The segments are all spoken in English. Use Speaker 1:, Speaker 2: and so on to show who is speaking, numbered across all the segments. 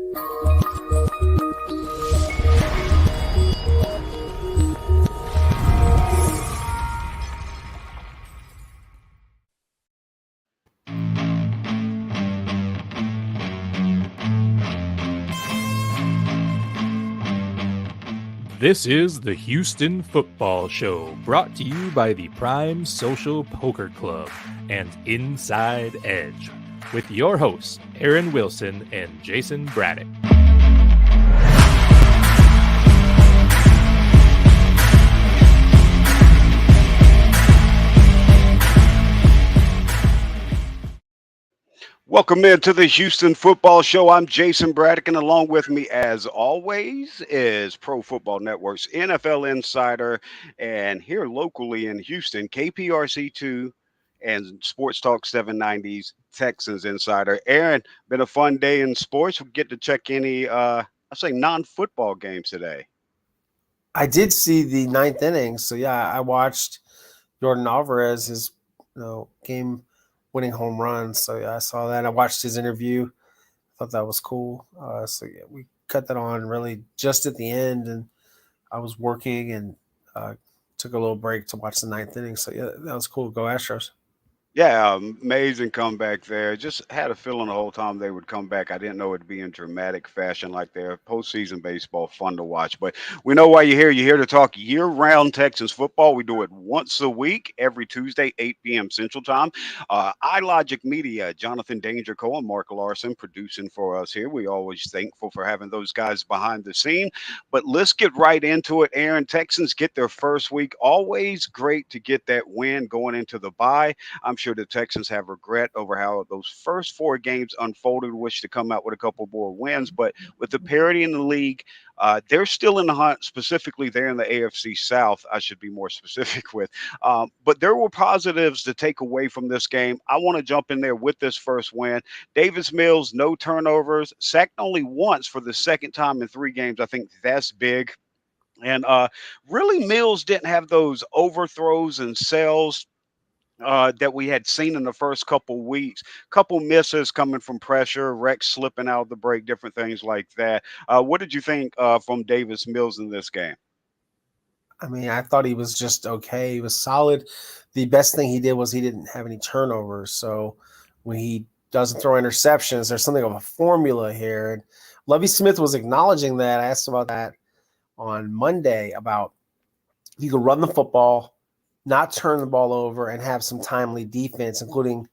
Speaker 1: This is the Houston Football Show, brought to you by the Prime Social Poker Club and Inside Edge, with your hosts, Aaron Wilson and Jayson Braddock.
Speaker 2: Welcome into the Houston Football Show. I'm Jayson Braddock, and along with me, as always, is Pro Football Network's NFL Insider, and here locally in Houston, KPRC2 and Sports Talk 790's Texans Insider. Aaron, been a fun day in sports. We get to check any, non-football games today.
Speaker 3: I did see the ninth inning, so yeah, I watched Jordan Alvarez's game-winning home run. So yeah, I saw that. I watched his interview. Thought that was cool. So yeah, we cut that on really just at the end, and I was working and took a little break to watch the ninth inning. So yeah, that was cool. Go Astros.
Speaker 2: Yeah, amazing comeback there. Just had a feeling the whole time they would come back. I didn't know it'd be in dramatic fashion like that. Postseason baseball, fun to watch. But we know why you're here. You're here to talk year-round Texans football. We do it once a week, every Tuesday, 8 p.m. Central Time. iLogic Media, Jonathan Dangerco and Mark Larson producing for us here. We always thankful for having those guys behind the scene. But let's get right into it. Aaron, Texans get their first week. Always great to get that win going into the bye. I'm sure the Texans have regret over how those first four games unfolded. Wish to come out with a couple more wins, but with the parity in the league, they're still in the hunt, specifically there in the AFC South, I should be more specific with. But there were positives to take away from this game. I want to jump in there with this first win. Davis Mills, no turnovers, sacked only once for the second time in 3 games. I think that's big. And really, Mills didn't have those overthrows and sells that we had seen in the first couple weeks. Couple misses coming from pressure, Rex slipping out of the break, different things like that. What did you think from Davis Mills in this game?
Speaker 3: I mean, I thought he was just okay. He was solid. The best thing he did was he didn't have any turnovers. So when he doesn't throw interceptions, there's something of a formula here. And Lovie Smith was acknowledging that. I asked about that on Monday about you can run the football, not turn the ball over, and have some timely defense, including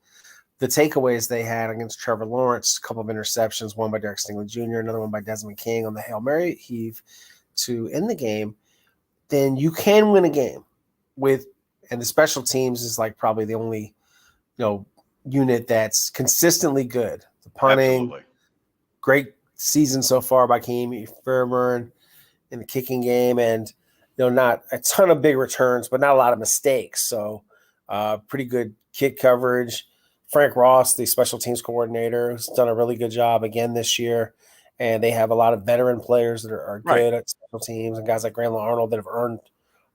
Speaker 3: the takeaways they had against Trevor Lawrence, a couple of interceptions, one by Derek Stingley Jr., another one by Desmond King on the Hail Mary heave to end the game. Then you can win a game with, and the special teams is like probably the only, unit that's consistently good. The punting,
Speaker 2: Absolutely.
Speaker 3: Great season so far by Keem Fairburn in the kicking game, and not a ton of big returns, but not a lot of mistakes. So pretty good kick coverage. Frank Ross, the special teams coordinator, has done a really good job again this year. And they have a lot of veteran players that are good at special teams, and guys like Grandma Arnold that have earned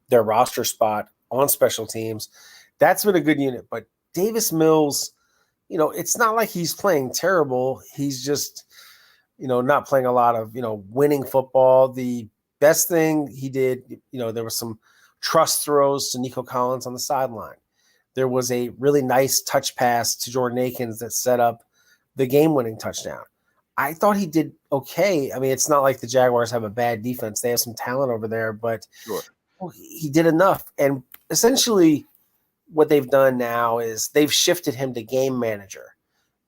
Speaker 3: their roster spot on special teams. That's been a good unit. But Davis Mills, it's not like he's playing terrible. He's just, not playing a lot of, winning football. The best thing he did, there was some trust throws to Nico Collins on the sideline. There was a really nice touch pass to Jordan Akins that set up the game-winning touchdown. I thought he did okay. I mean, it's not like the Jaguars have a bad defense. They have some talent over there, but
Speaker 2: Sure.
Speaker 3: He did enough. And essentially what they've done now is they've shifted him to game manager.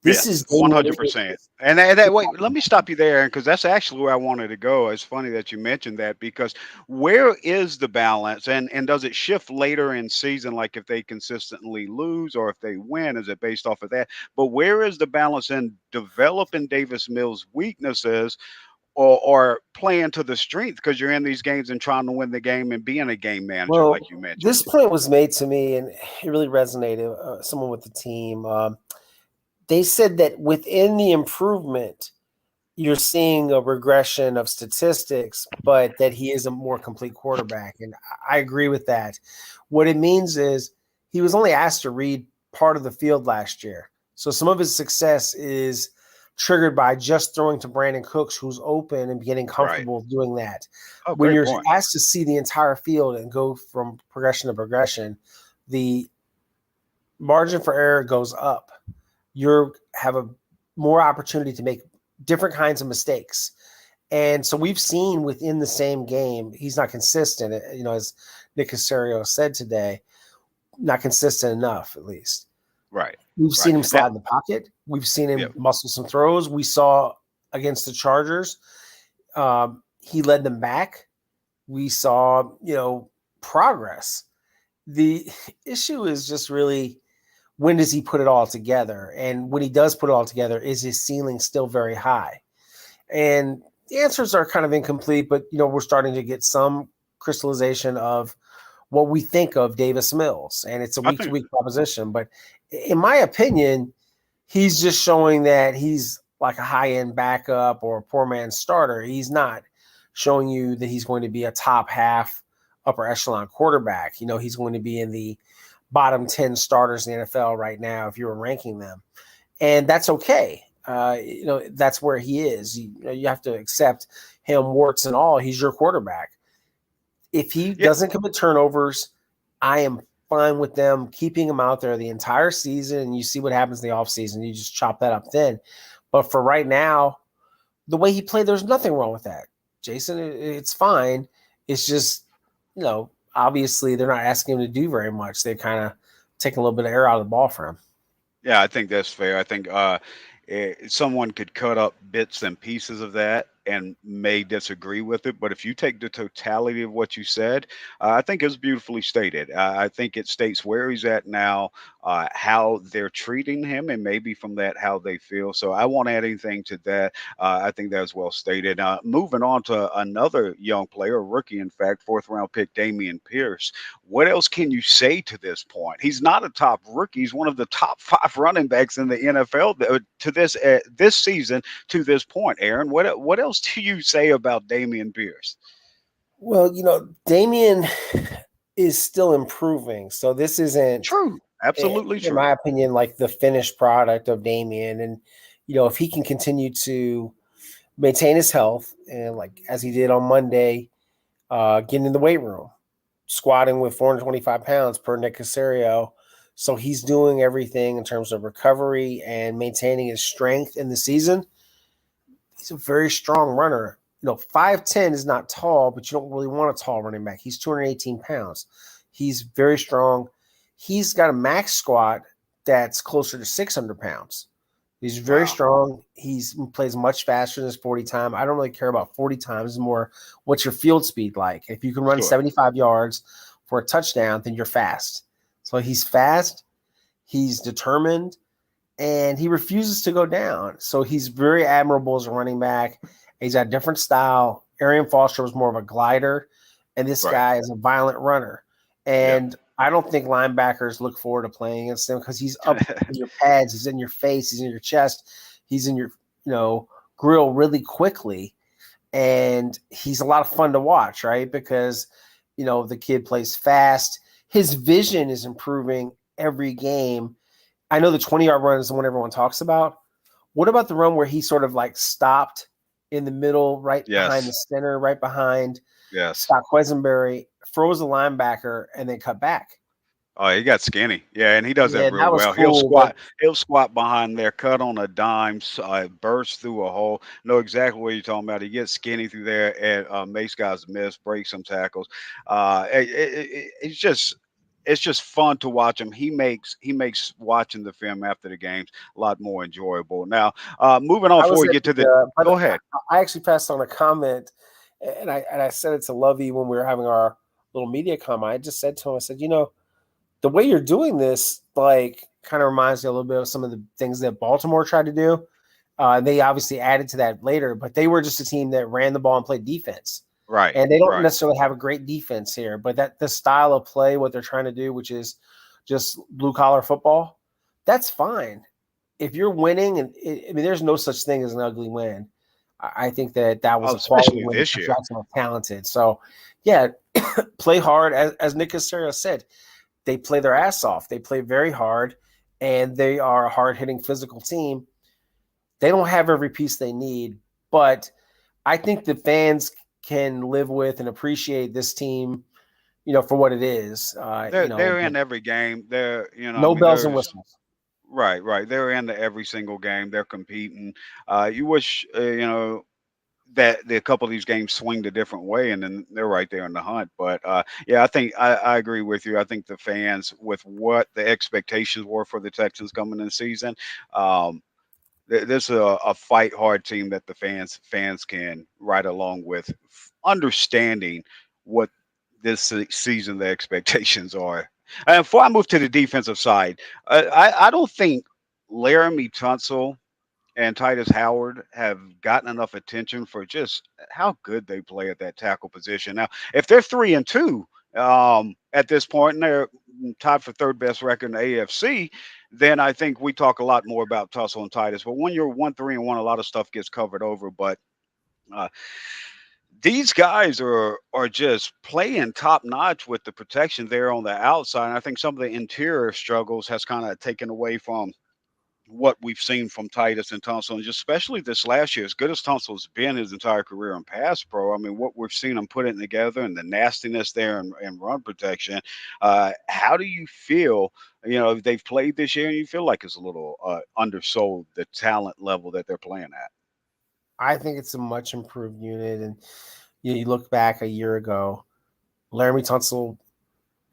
Speaker 3: This is
Speaker 2: 100%. And that wait, let me stop you there, because that's actually where I wanted to go. It's funny that you mentioned that, because where is the balance, and does it shift later in season, like if they consistently lose or if they win? Is it based off of that? But where is the balance in developing Davis Mills' weaknesses or playing to the strength, because you're in these games and trying to win the game and being a game manager, like you mentioned?
Speaker 3: This point was made to me, and it really resonated. Someone with the team. They said that within the improvement, you're seeing a regression of statistics, but that he is a more complete quarterback. And I agree with that. What it means is he was only asked to read part of the field last year. So some of his success is triggered by just throwing to Brandon Cooks, who's open, and getting comfortable with doing that.
Speaker 2: Oh,
Speaker 3: When
Speaker 2: great
Speaker 3: you're
Speaker 2: point.
Speaker 3: asked to see the entire field and go from progression to progression, the margin for error goes up. You have a more opportunity to make different kinds of mistakes. And so we've seen within the same game, he's not consistent, as Nick Caserio said today, not consistent enough, at least.
Speaker 2: Right.
Speaker 3: We've seen him slide
Speaker 2: Now,
Speaker 3: in the pocket. We've seen him
Speaker 2: yep.
Speaker 3: muscle some throws. We saw against the Chargers, he led them back. We saw, progress. The issue is just really, when does he put it all together? And when he does put it all together, is his ceiling still very high? And the answers are kind of incomplete, but, we're starting to get some crystallization of what we think of Davis Mills. And it's a week-to-week proposition. But in my opinion, he's just showing that he's like a high-end backup or a poor man's starter. He's not showing you that he's going to be a top half upper echelon quarterback. He's going to be in the bottom 10 starters in the NFL right now if you were ranking them. And that's okay. That's where he is. You have to accept him, warts and all. He's your quarterback. If he doesn't commit turnovers, I am fine with them keeping him out there the entire season. And you see what happens in the offseason. You just chop that up then. But for right now, the way he played, there's nothing wrong with that. Jayson, it's fine. It's just, obviously they're not asking him to do very much. They're kind of taking a little bit of air out of the ball for him.
Speaker 2: Yeah, I think that's fair. I think someone could cut up bits and pieces of that and may disagree with it. But if you take the totality of what you said, I think it's beautifully stated. I think it states where he's at now, how they're treating him, and maybe from that, how they feel. So I won't add anything to that. I think that's well stated. Moving on to another young player, a rookie, in fact, 4th-round pick, Dameon Pierce. What else can you say to this point? He's not a top rookie. He's one of the top 5 running backs in the NFL to this season to this point. Aaron, what else do you say about Dameon Pierce?
Speaker 3: Well, Dameon is still improving. So this isn't
Speaker 2: true. Absolutely true.
Speaker 3: In my opinion, like the finished product of Dameon. And, if he can continue to maintain his health and like as he did on Monday, getting in the weight room, squatting with 425 pounds per Nick Caserio. So he's doing everything in terms of recovery and maintaining his strength in the season. He's a very strong runner. 5'10" is not tall, but you don't really want a tall running back. He's 218 pounds. He's very strong. He's got a max squat that's closer to 600 pounds. He's very strong. He plays much faster than his 40 time. I don't really care about 40 times. It's more what's your field speed like. If you can run 75 yards for a touchdown, then you're fast. So he's fast. He's determined. And he refuses to go down. So he's very admirable as a running back. He's got a different style. Arian Foster was more of a glider, and this guy is a violent runner. And I don't think linebackers look forward to playing against him because he's up in your pads, he's in your face, he's in your chest, he's in your grill really quickly. And he's a lot of fun to watch, right? Because the kid plays fast. His vision is improving every game. I know the 20-yard run is the one everyone talks about. What about the run where he sort of like stopped in the middle, right behind the center, right behind Scott Quesenberry, froze the linebacker, and then cut back?
Speaker 2: Oh, he got skinny. Yeah, and he does that real well.
Speaker 3: Cool,
Speaker 2: he'll squat behind there, cut on a dime, burst through a hole. Know exactly what you're talking about. He gets skinny through there and makes guys miss, breaks some tackles. It's just fun to watch him. He makes watching the film after the games a lot more enjoyable. Now, moving on before we get to the go ahead.
Speaker 3: I actually passed on a comment, and I said it to Lovey when we were having our little media comment. I just said to him, I said, the way you're doing this, like, kind of reminds me a little bit of some of the things that Baltimore tried to do. They obviously added to that later, but they were just a team that ran the ball and played defense.
Speaker 2: Right.
Speaker 3: And they don't necessarily have a great defense here, but that the style of play, what they're trying to do, which is just blue collar football, that's fine. If you're winning, and there's no such thing as an ugly win. I think that was a quality win.
Speaker 2: This year.
Speaker 3: Jackson was talented. So, yeah, play hard. As Nick Caserio said, they play their ass off. They play very hard, and they are a hard-hitting physical team. They don't have every piece they need, but I think the fans can live with and appreciate this team, for what it is.
Speaker 2: They're in every game.
Speaker 3: No bells and whistles.
Speaker 2: Right. They're in every single game. They're competing. You wish that a couple of these games swing a different way, and then they're right there in the hunt. But yeah, I think I agree with you. I think the fans, with what the expectations were for the Texans coming in the season, um, this is a fight hard team that the fans can ride along with, understanding what this season the expectations are. And before I move to the defensive side, I don't think Laramie Tunsil and Titus Howard have gotten enough attention for just how good they play at that tackle position. Now, if they're 3-2 at this point, and they're tied for third best record in the AFC, then I think we talk a lot more about Tussle and Titus. But when you're 1-3-1, a lot of stuff gets covered over. But uh, these guys are just playing top notch with the protection there on the outside. And I think some of the interior struggles has kind of taken away from what we've seen from Titus and Tunsil, and just especially this last year, as good as Tunsil's been his entire career in pass pro. I mean, what we've seen him put it together and the nastiness there and run protection. How do you feel? They've played this year, and you feel like it's a little undersold, the talent level that they're playing at.
Speaker 3: I think it's a much improved unit. And you look back a year ago, Laramie Tunsil,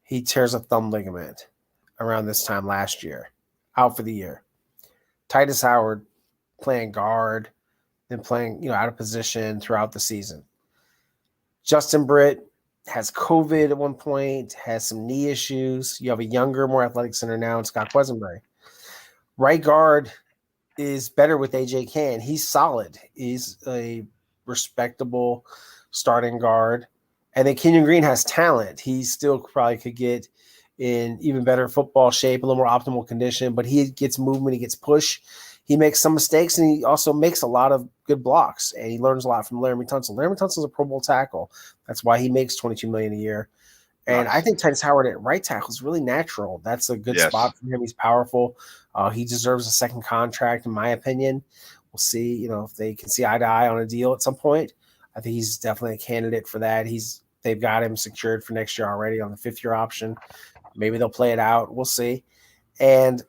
Speaker 3: he tears a thumb ligament around this time last year, out for the year. Titus Howard playing guard, then playing, out of position throughout the season. Justin Britt has COVID at one point, has some knee issues. You have a younger, more athletic center now in Scott Quesenberry. Right guard is better with AJ Cann. He's solid. He's a respectable starting guard. And then Kenyon Green has talent. He still probably could get in even better football shape, a little more optimal condition, but he gets movement, he gets push. He makes some mistakes, and he also makes a lot of good blocks, and he learns a lot from Laramie Tunsil. Laramie Tunsil is a Pro Bowl tackle. That's why he makes $22 million a year. And nice. I think Titus Howard at right tackle is really natural. That's a good spot for him. He's powerful. He deserves a second contract, in my opinion. We'll see, if they can see eye to eye on a deal at some point. I think he's definitely a candidate for that. They've got him secured for next year already on the 5th-year option. Maybe they'll play it out. We'll see. And,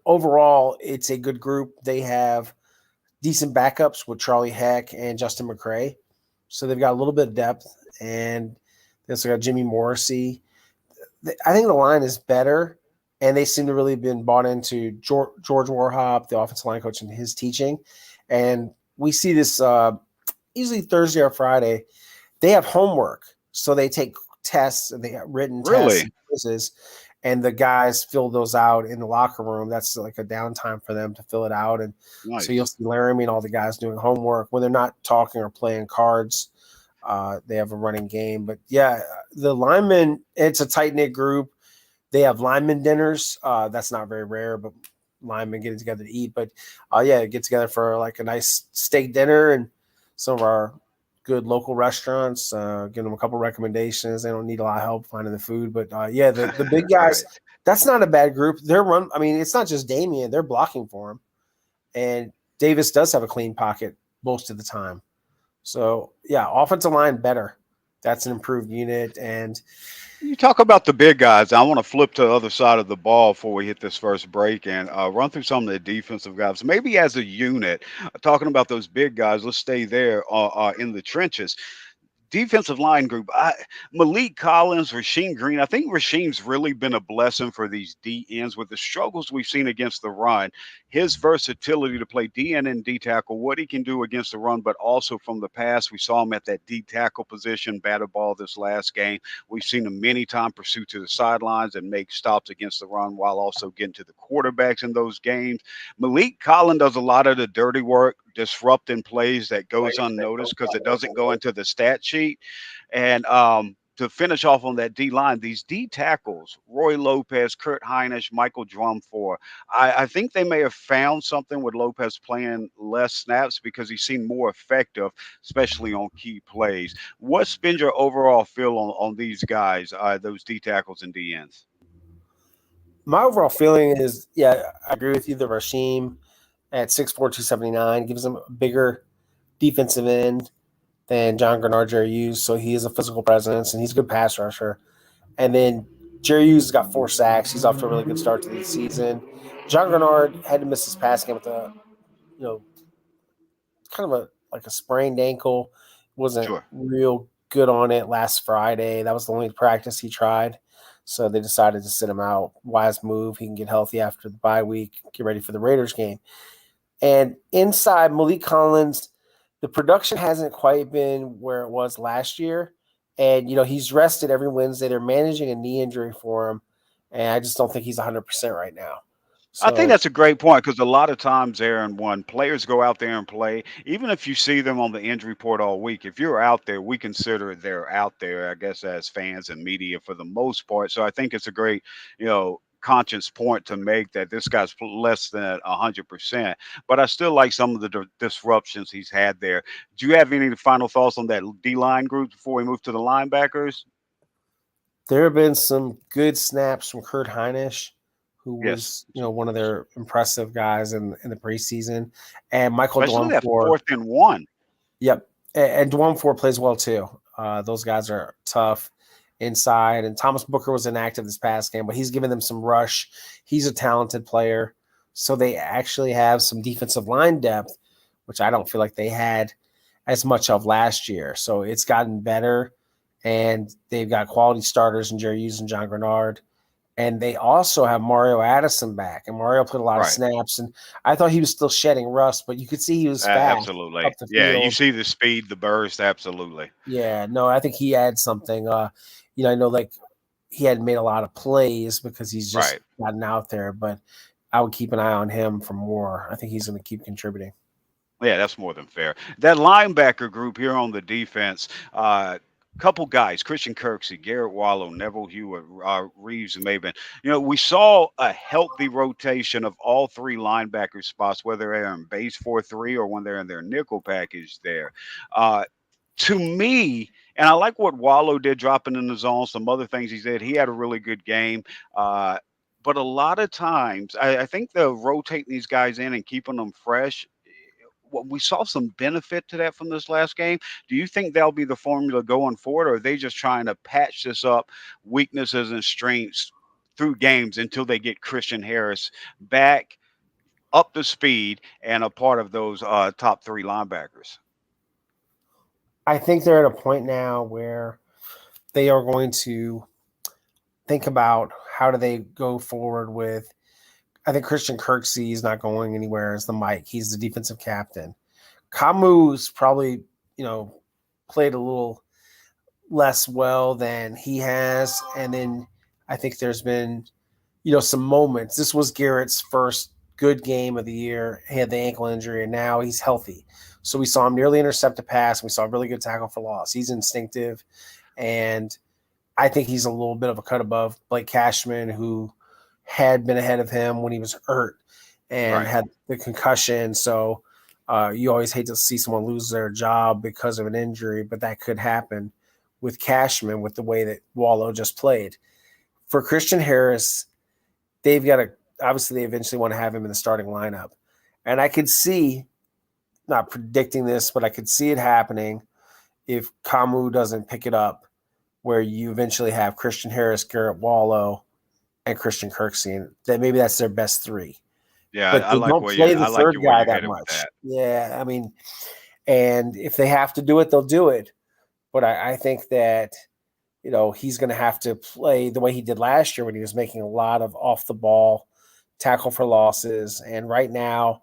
Speaker 3: overall, it's a good group. They have decent backups with Charlie Heck and Justin McCray. So they've got a little bit of depth. And they also got Jimmy Morrissey. I think the line is better, and they seem to really have been bought into George Warhop, the offensive line coach, and his teaching. And we see this usually Thursday or Friday. They have homework, so they take tests, and they have written tests and quizzes, and the guys fill those out in the locker room. That's like a downtime for them to fill it out. And so you'll see Laramie and all the guys doing homework when they're not talking or playing cards. They have a running game. But, yeah, the linemen, it's a tight-knit group. They have lineman dinners. That's not very rare, but linemen getting together to eat. But, get together for like a nice steak dinner, and some of our good local restaurants, give them a couple recommendations. They don't need a lot of help finding the food. But, the big guys, that's not a bad group. It's not just Damian. They're blocking for him. And Davis does have a clean pocket most of the time. So, offensive line better. That's an improved unit. And
Speaker 2: you talk about the big guys. I want to flip to the other side of the ball before we hit this first break and run through some of the defensive guys. Maybe as a unit, talking about those big guys, let's stay there in the trenches. Defensive line group, Malik Collins, Rasheem Green. I think Rasheem's really been a blessing for these DNs with the struggles we've seen against the run. His versatility to play DN and D tackle, what he can do against the run, but also from the pass. We saw him at that D tackle position, bat a ball this last game. We've seen him many times pursue to the sidelines and make stops against the run while also getting to the quarterbacks in those games. Malik Collins does a lot of the dirty work, disrupting plays that goes unnoticed because it doesn't go into the stat sheet. And to finish off on that D line, these D tackles, Roy Lopez, Kurt Heinisch, Michael Drumfor, I think they may have found something with Lopez playing less snaps because he seemed more effective, especially on key plays. What's been your overall feel on these guys, those D tackles and DNs?
Speaker 3: My overall feeling is, I agree with you, the Rasheem at 6'4", 279, gives him a bigger defensive end than John Grenard, Jerry Hughes, so he is a physical presence, and he's a good pass rusher. And then Jerry Hughes has got 4 sacks. He's off to a really good start to the season. John Grenard had to miss his pass game with kind of a sprained ankle. Wasn't
Speaker 2: Sure.
Speaker 3: real good on it last Friday. That was the only practice he tried. So they decided to sit him out. Wise move. He can get healthy after the bye week, get ready for the Raiders game. And inside Malik Collins, the production hasn't quite been where it was last year. And, he's rested every Wednesday. They're managing a knee injury for him. And I just don't think he's 100% right now.
Speaker 2: I think
Speaker 3: So
Speaker 2: that's a great point because a lot of times, Aaron, when players go out there and play, even if you see them on the injury report all week, if you're out there, we consider they're out there, I guess, as fans and media for the most part. So I think it's a great, conscious point to make that this guy's less than 100%. But I still like some of the disruptions he's had there. Do you have any final thoughts on that D line group before we move to the linebackers?
Speaker 3: there have been some good snaps from Kurt Heinisch, who
Speaker 2: Yes.
Speaker 3: was, one of their impressive guys in the preseason, and Michael
Speaker 2: Especially that
Speaker 3: Dwumfour.
Speaker 2: 4th and 1.
Speaker 3: Yep, and Dwumfour plays well too. Those guys are tough inside, and Thomas Booker was inactive this past game, but he's given them some rush. He's a talented player, so they actually have some defensive line depth, which I don't feel like they had as much of last year. So it's gotten better, and they've got quality starters in Jerry Hughes and John Grenard. And they also have Mario Addison back, and Mario played a lot of
Speaker 2: Right.
Speaker 3: snaps, and I thought he was still shedding rust, but you could see he was fast
Speaker 2: Absolutely.
Speaker 3: up the
Speaker 2: Yeah, you
Speaker 3: field.
Speaker 2: see the speed, the burst, absolutely.
Speaker 3: Yeah, no, I think he adds something. I know like he hadn't made a lot of plays because he's just
Speaker 2: Right.
Speaker 3: gotten out there, but I would keep an eye on him for more. I think he's going to keep contributing.
Speaker 2: Yeah, that's more than fair. That linebacker group here on the defense, couple guys, Christian Kirksey, Garrett Wallow, Neville Hewitt, Reeves Maben. We saw a healthy rotation of all 3 linebacker spots, whether they're in base 4-3 or when they're in their nickel package there. To me, and I like what Wallow did dropping in the zone, some other things he did. He had a really good game. But a lot of times, I think they're rotating these guys in and keeping them fresh. We saw some benefit to that from this last game. Do you think that'll be the formula going forward, or are they just trying to patch this up, weaknesses and strengths through games until they get Christian Harris back up to speed and a part of those top 3 linebackers?
Speaker 3: I think they're at a point now where they are going to think about how do they go forward with. I think Christian Kirksey is not going anywhere as the Mike. He's the defensive captain. Kamu's probably, played a little less well than he has. And then I think there's been, some moments. This was Garrett's first good game of the year. He had the ankle injury, and now he's healthy. So we saw him nearly intercept a pass. We saw a really good tackle for loss. He's instinctive. And I think he's a little bit of a cut above Blake Cashman, who had been ahead of him when he was hurt and had the concussion. So you always hate to see someone lose their job because of an injury, but that could happen with Cashman with the way that Wallow just played. For Christian Harris, they've got to – obviously they eventually want to have him in the starting lineup. And I could see – not predicting this, but I could see it happening if Kamu doesn't pick it up, where you eventually have Christian Harris, Garrett Wallow, and Christian Kirksey, and that maybe that's their best 3.
Speaker 2: Yeah,
Speaker 3: But
Speaker 2: I
Speaker 3: they
Speaker 2: like
Speaker 3: don't
Speaker 2: where
Speaker 3: play
Speaker 2: you
Speaker 3: the
Speaker 2: I like
Speaker 3: third
Speaker 2: you where
Speaker 3: guy
Speaker 2: you're
Speaker 3: that
Speaker 2: headed with
Speaker 3: much.
Speaker 2: that.
Speaker 3: Yeah, I mean, and if they have to do it, they'll do it. But I think that, he's going to have to play the way he did last year when he was making a lot of off the ball tackle for losses. And right now,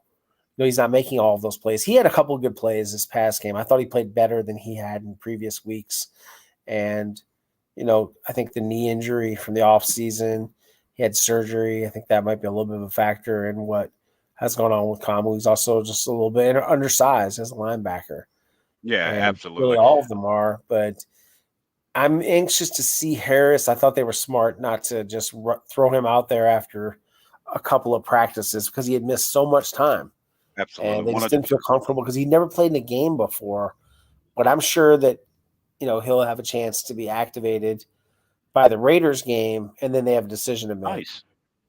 Speaker 3: he's not making all of those plays. He had a couple of good plays this past game. I thought he played better than he had in previous weeks. And, I think the knee injury from the offseason, he had surgery. I think that might be a little bit of a factor in what has gone on with Kamu. He's also just a little bit undersized as a linebacker.
Speaker 2: Yeah,
Speaker 3: And
Speaker 2: absolutely.
Speaker 3: really all of them are. But I'm anxious to see Harris. I thought they were smart not to just throw him out there after a couple of practices because he had missed so much time.
Speaker 2: Absolutely.
Speaker 3: And they just didn't feel comfortable because he'd never played in a game before. But I'm sure that, he'll have a chance to be activated by the Raiders game, and then they have a decision to make.
Speaker 2: Nice.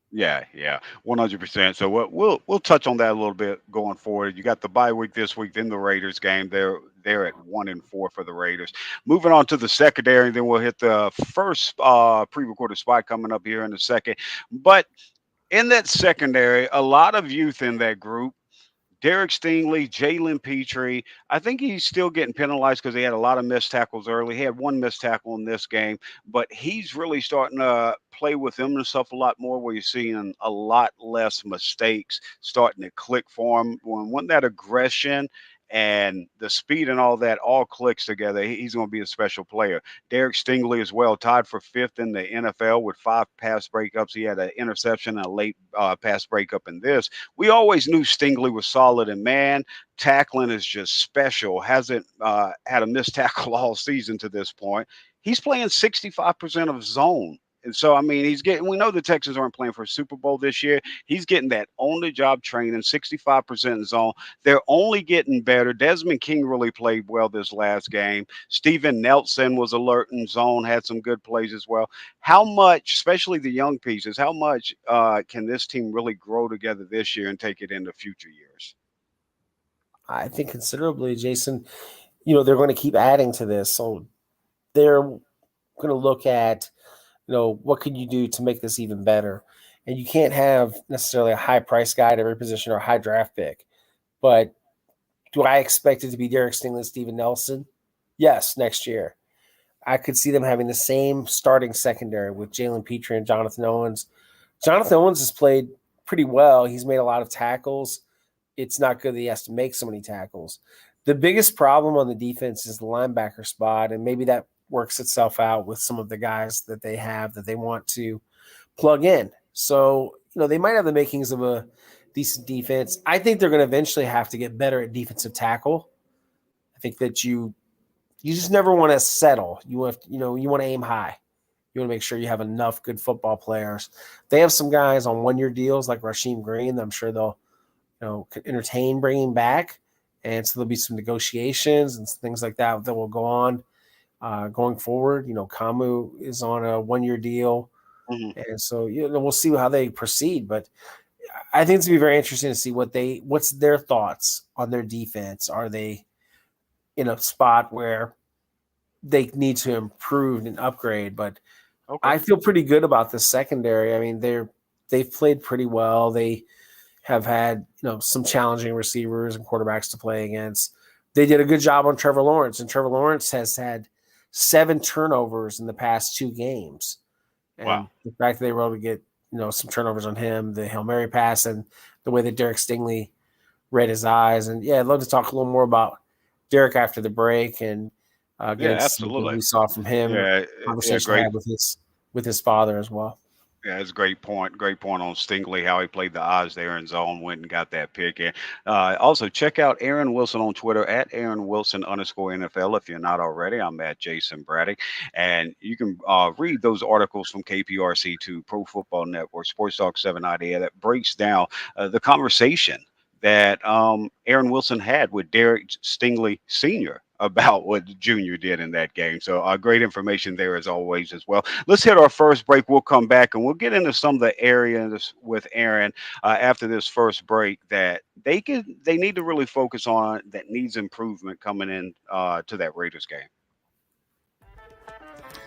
Speaker 2: Yeah, yeah, 100%. So we'll touch on that a little bit going forward. You got the bye week this week, then the Raiders game. They're at 1-4 for the Raiders. Moving on to the secondary, then we'll hit the first pre-recorded spot coming up here in a second. But in that secondary, a lot of youth in that group. Derek Stingley, Jalen Petrie. I think he's still getting penalized because he had a lot of missed tackles early. He had one missed tackle in this game, but he's really starting to play with him and stuff a lot more, where you're seeing a lot less mistakes starting to click for him. When that aggression and the speed and all that all clicks together, he's going to be a special player. Derek Stingley as well, tied for fifth in the NFL with 5 pass breakups. He had an interception and a late pass breakup in this. We always knew Stingley was solid, and man, tackling is just special. Hasn't had a missed tackle all season to this point. He's playing 65% of zone. And so, I mean, we know the Texans aren't playing for a Super Bowl this year. He's getting that on the job training, 65% zone. They're only getting better. Desmond King really played well this last game. Steven Nelson was alert in zone, had some good plays as well. How much, especially the young pieces, how much can this team really grow together this year and take it into future years?
Speaker 3: I think considerably, Jason. They're going to keep adding to this. So they're going to look at, what can you do to make this even better? And you can't have necessarily a high price guy at every position or a high draft pick. But do I expect it to be Derek Stingley, Steven Nelson? Yes, next year. I could see them having the same starting secondary with Jalen Petrie and Jonathan Owens. Jonathan Owens has played pretty well. He's made a lot of tackles. It's not good that he has to make so many tackles. The biggest problem on the defense is the linebacker spot, and maybe that works itself out with some of the guys that they have that they want to plug in. So, they might have the makings of a decent defense. I think they're going to eventually have to get better at defensive tackle. I think that you just never want to settle. You want to aim high. You want to make sure you have enough good football players. They have some guys on one-year deals like Rasheem Green that I'm sure they'll entertain bringing back. And so there'll be some negotiations and things like that will go on going forward. Kamu is on a one-year deal. Mm-hmm. And so, we'll see how they proceed. But I think it's going to be very interesting to see what's their thoughts on their defense. Are they in a spot where they need to improve and upgrade? But okay. I feel pretty good about the secondary. I mean, they've played pretty well. They have had, some challenging receivers and quarterbacks to play against. They did a good job on Trevor Lawrence, and Trevor Lawrence has had 7 turnovers in the past 2 games. And wow. The fact that they were able to get, some turnovers on him, the Hail Mary pass, and the way that Derek Stingley read his eyes. And I'd love to talk a little more about Derek after the break and
Speaker 2: absolutely.
Speaker 3: What we saw from him. Conversation I had with his father as well.
Speaker 2: Yeah, that's a great point. Great point on Stingley, how he played the odds there in zone, went and got that pick in. Also, check out Aaron Wilson on Twitter at @AaronWilson_NFL. If you're not already, I'm at Jayson Braddock. And you can read those articles from KPRC to Pro Football Network, Sports Talk 790 that breaks down the conversation that Aaron Wilson had with Derek Stingley Sr. about what Junior did in that game. So great information there as always as well. Let's hit our first break. We'll come back and we'll get into some of the areas with Aaron after this first break that they need to really focus on that needs improvement coming in to that Raiders game.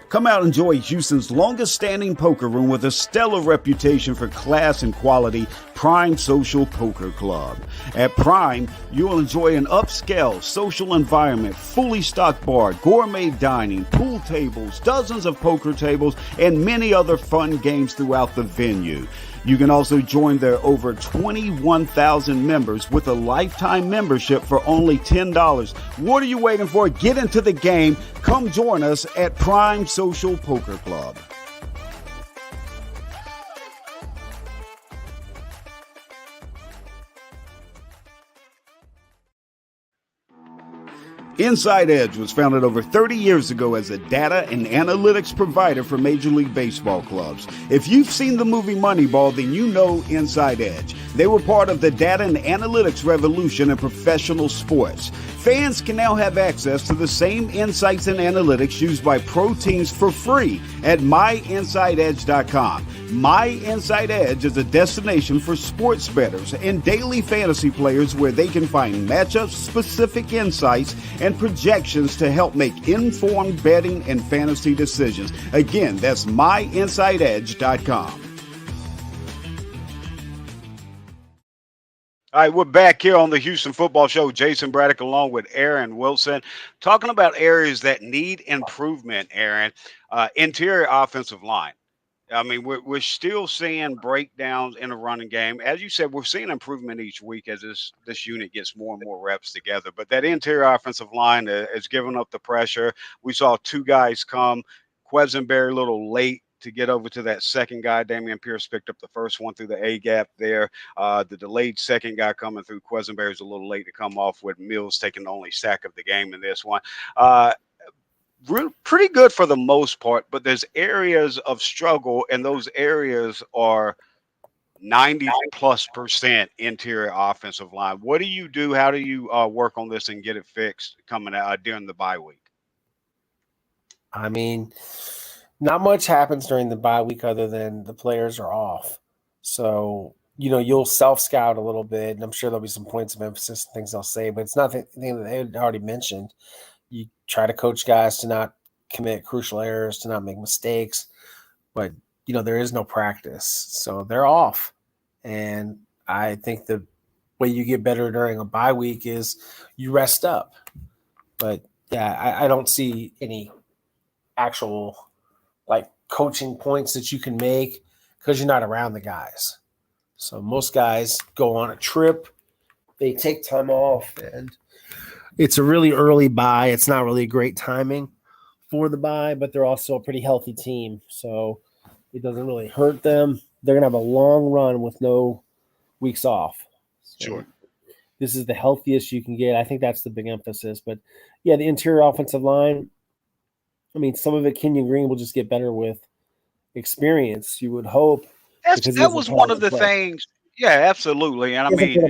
Speaker 4: Come out and enjoy Houston's longest-standing poker room with a stellar reputation for class and quality, Prime Social Poker Club. At Prime, you'll enjoy an upscale social environment, fully stocked bar, gourmet dining, pool tables, dozens of poker tables, and many other fun games throughout the venue. You can also join their over 21,000 members with a lifetime membership for only $10. What are you waiting for? Get into the game. Come join us at Prime Social Poker Club. Inside Edge was founded over 30 years ago as a data and analytics provider for Major League Baseball clubs. If you've seen the movie Moneyball, then you know Inside Edge. They were part of the data and analytics revolution in professional sports. Fans can now have access to the same insights and analytics used by pro teams for free at myinsideedge.com. My Inside Edge is a destination for sports bettors and daily fantasy players where they can find matchup-specific insights and projections to help make informed betting and fantasy decisions. Again, that's myinsideedge.com.
Speaker 2: All right, we're back here on the Houston Football Show. Jayson Braddock along with Aaron Wilson, talking about areas that need improvement, Aaron. Interior offensive line. I mean, we're still seeing breakdowns in the running game. As you said, we're seeing improvement each week as this unit gets more and more reps together. But that interior offensive line is giving up the pressure. We saw two guys come. Quesenberry a little late to get over to that second guy. Damian Pierce picked up the first one through the A gap there. The delayed second guy coming through. Quesenberry is a little late to come off with Mills taking the only sack of the game in this one. Pretty good for the most part, but there's areas of struggle, and those areas are 90+% interior offensive line. What do you do? How do you work on this and get it fixed coming out during the bye week?
Speaker 3: I mean, not much happens during the bye week other than the players are off. So, you'll self-scout a little bit, and I'm sure there'll be some points of emphasis and things they'll say, but it's not anything that they had already mentioned. You try to coach guys to not commit crucial errors, to not make mistakes, but, there is no practice. So they're off. And I think the way you get better during a bye week is you rest up. But, yeah, I don't see any actual coaching points that you can make because you're not around the guys. So most guys go on a trip, they take time off, and it's a really early bye. It's not really great timing for the bye, but they're also a pretty healthy team, so it doesn't really hurt them. They're going to have a long run with no weeks off. So
Speaker 2: Sure.
Speaker 3: This is the healthiest you can get. I think that's the big emphasis. But, yeah, the interior offensive line, I mean, some of it Kenyon Green will just get better with experience, you would hope.
Speaker 2: That was one of the things. Yeah, absolutely. And I mean,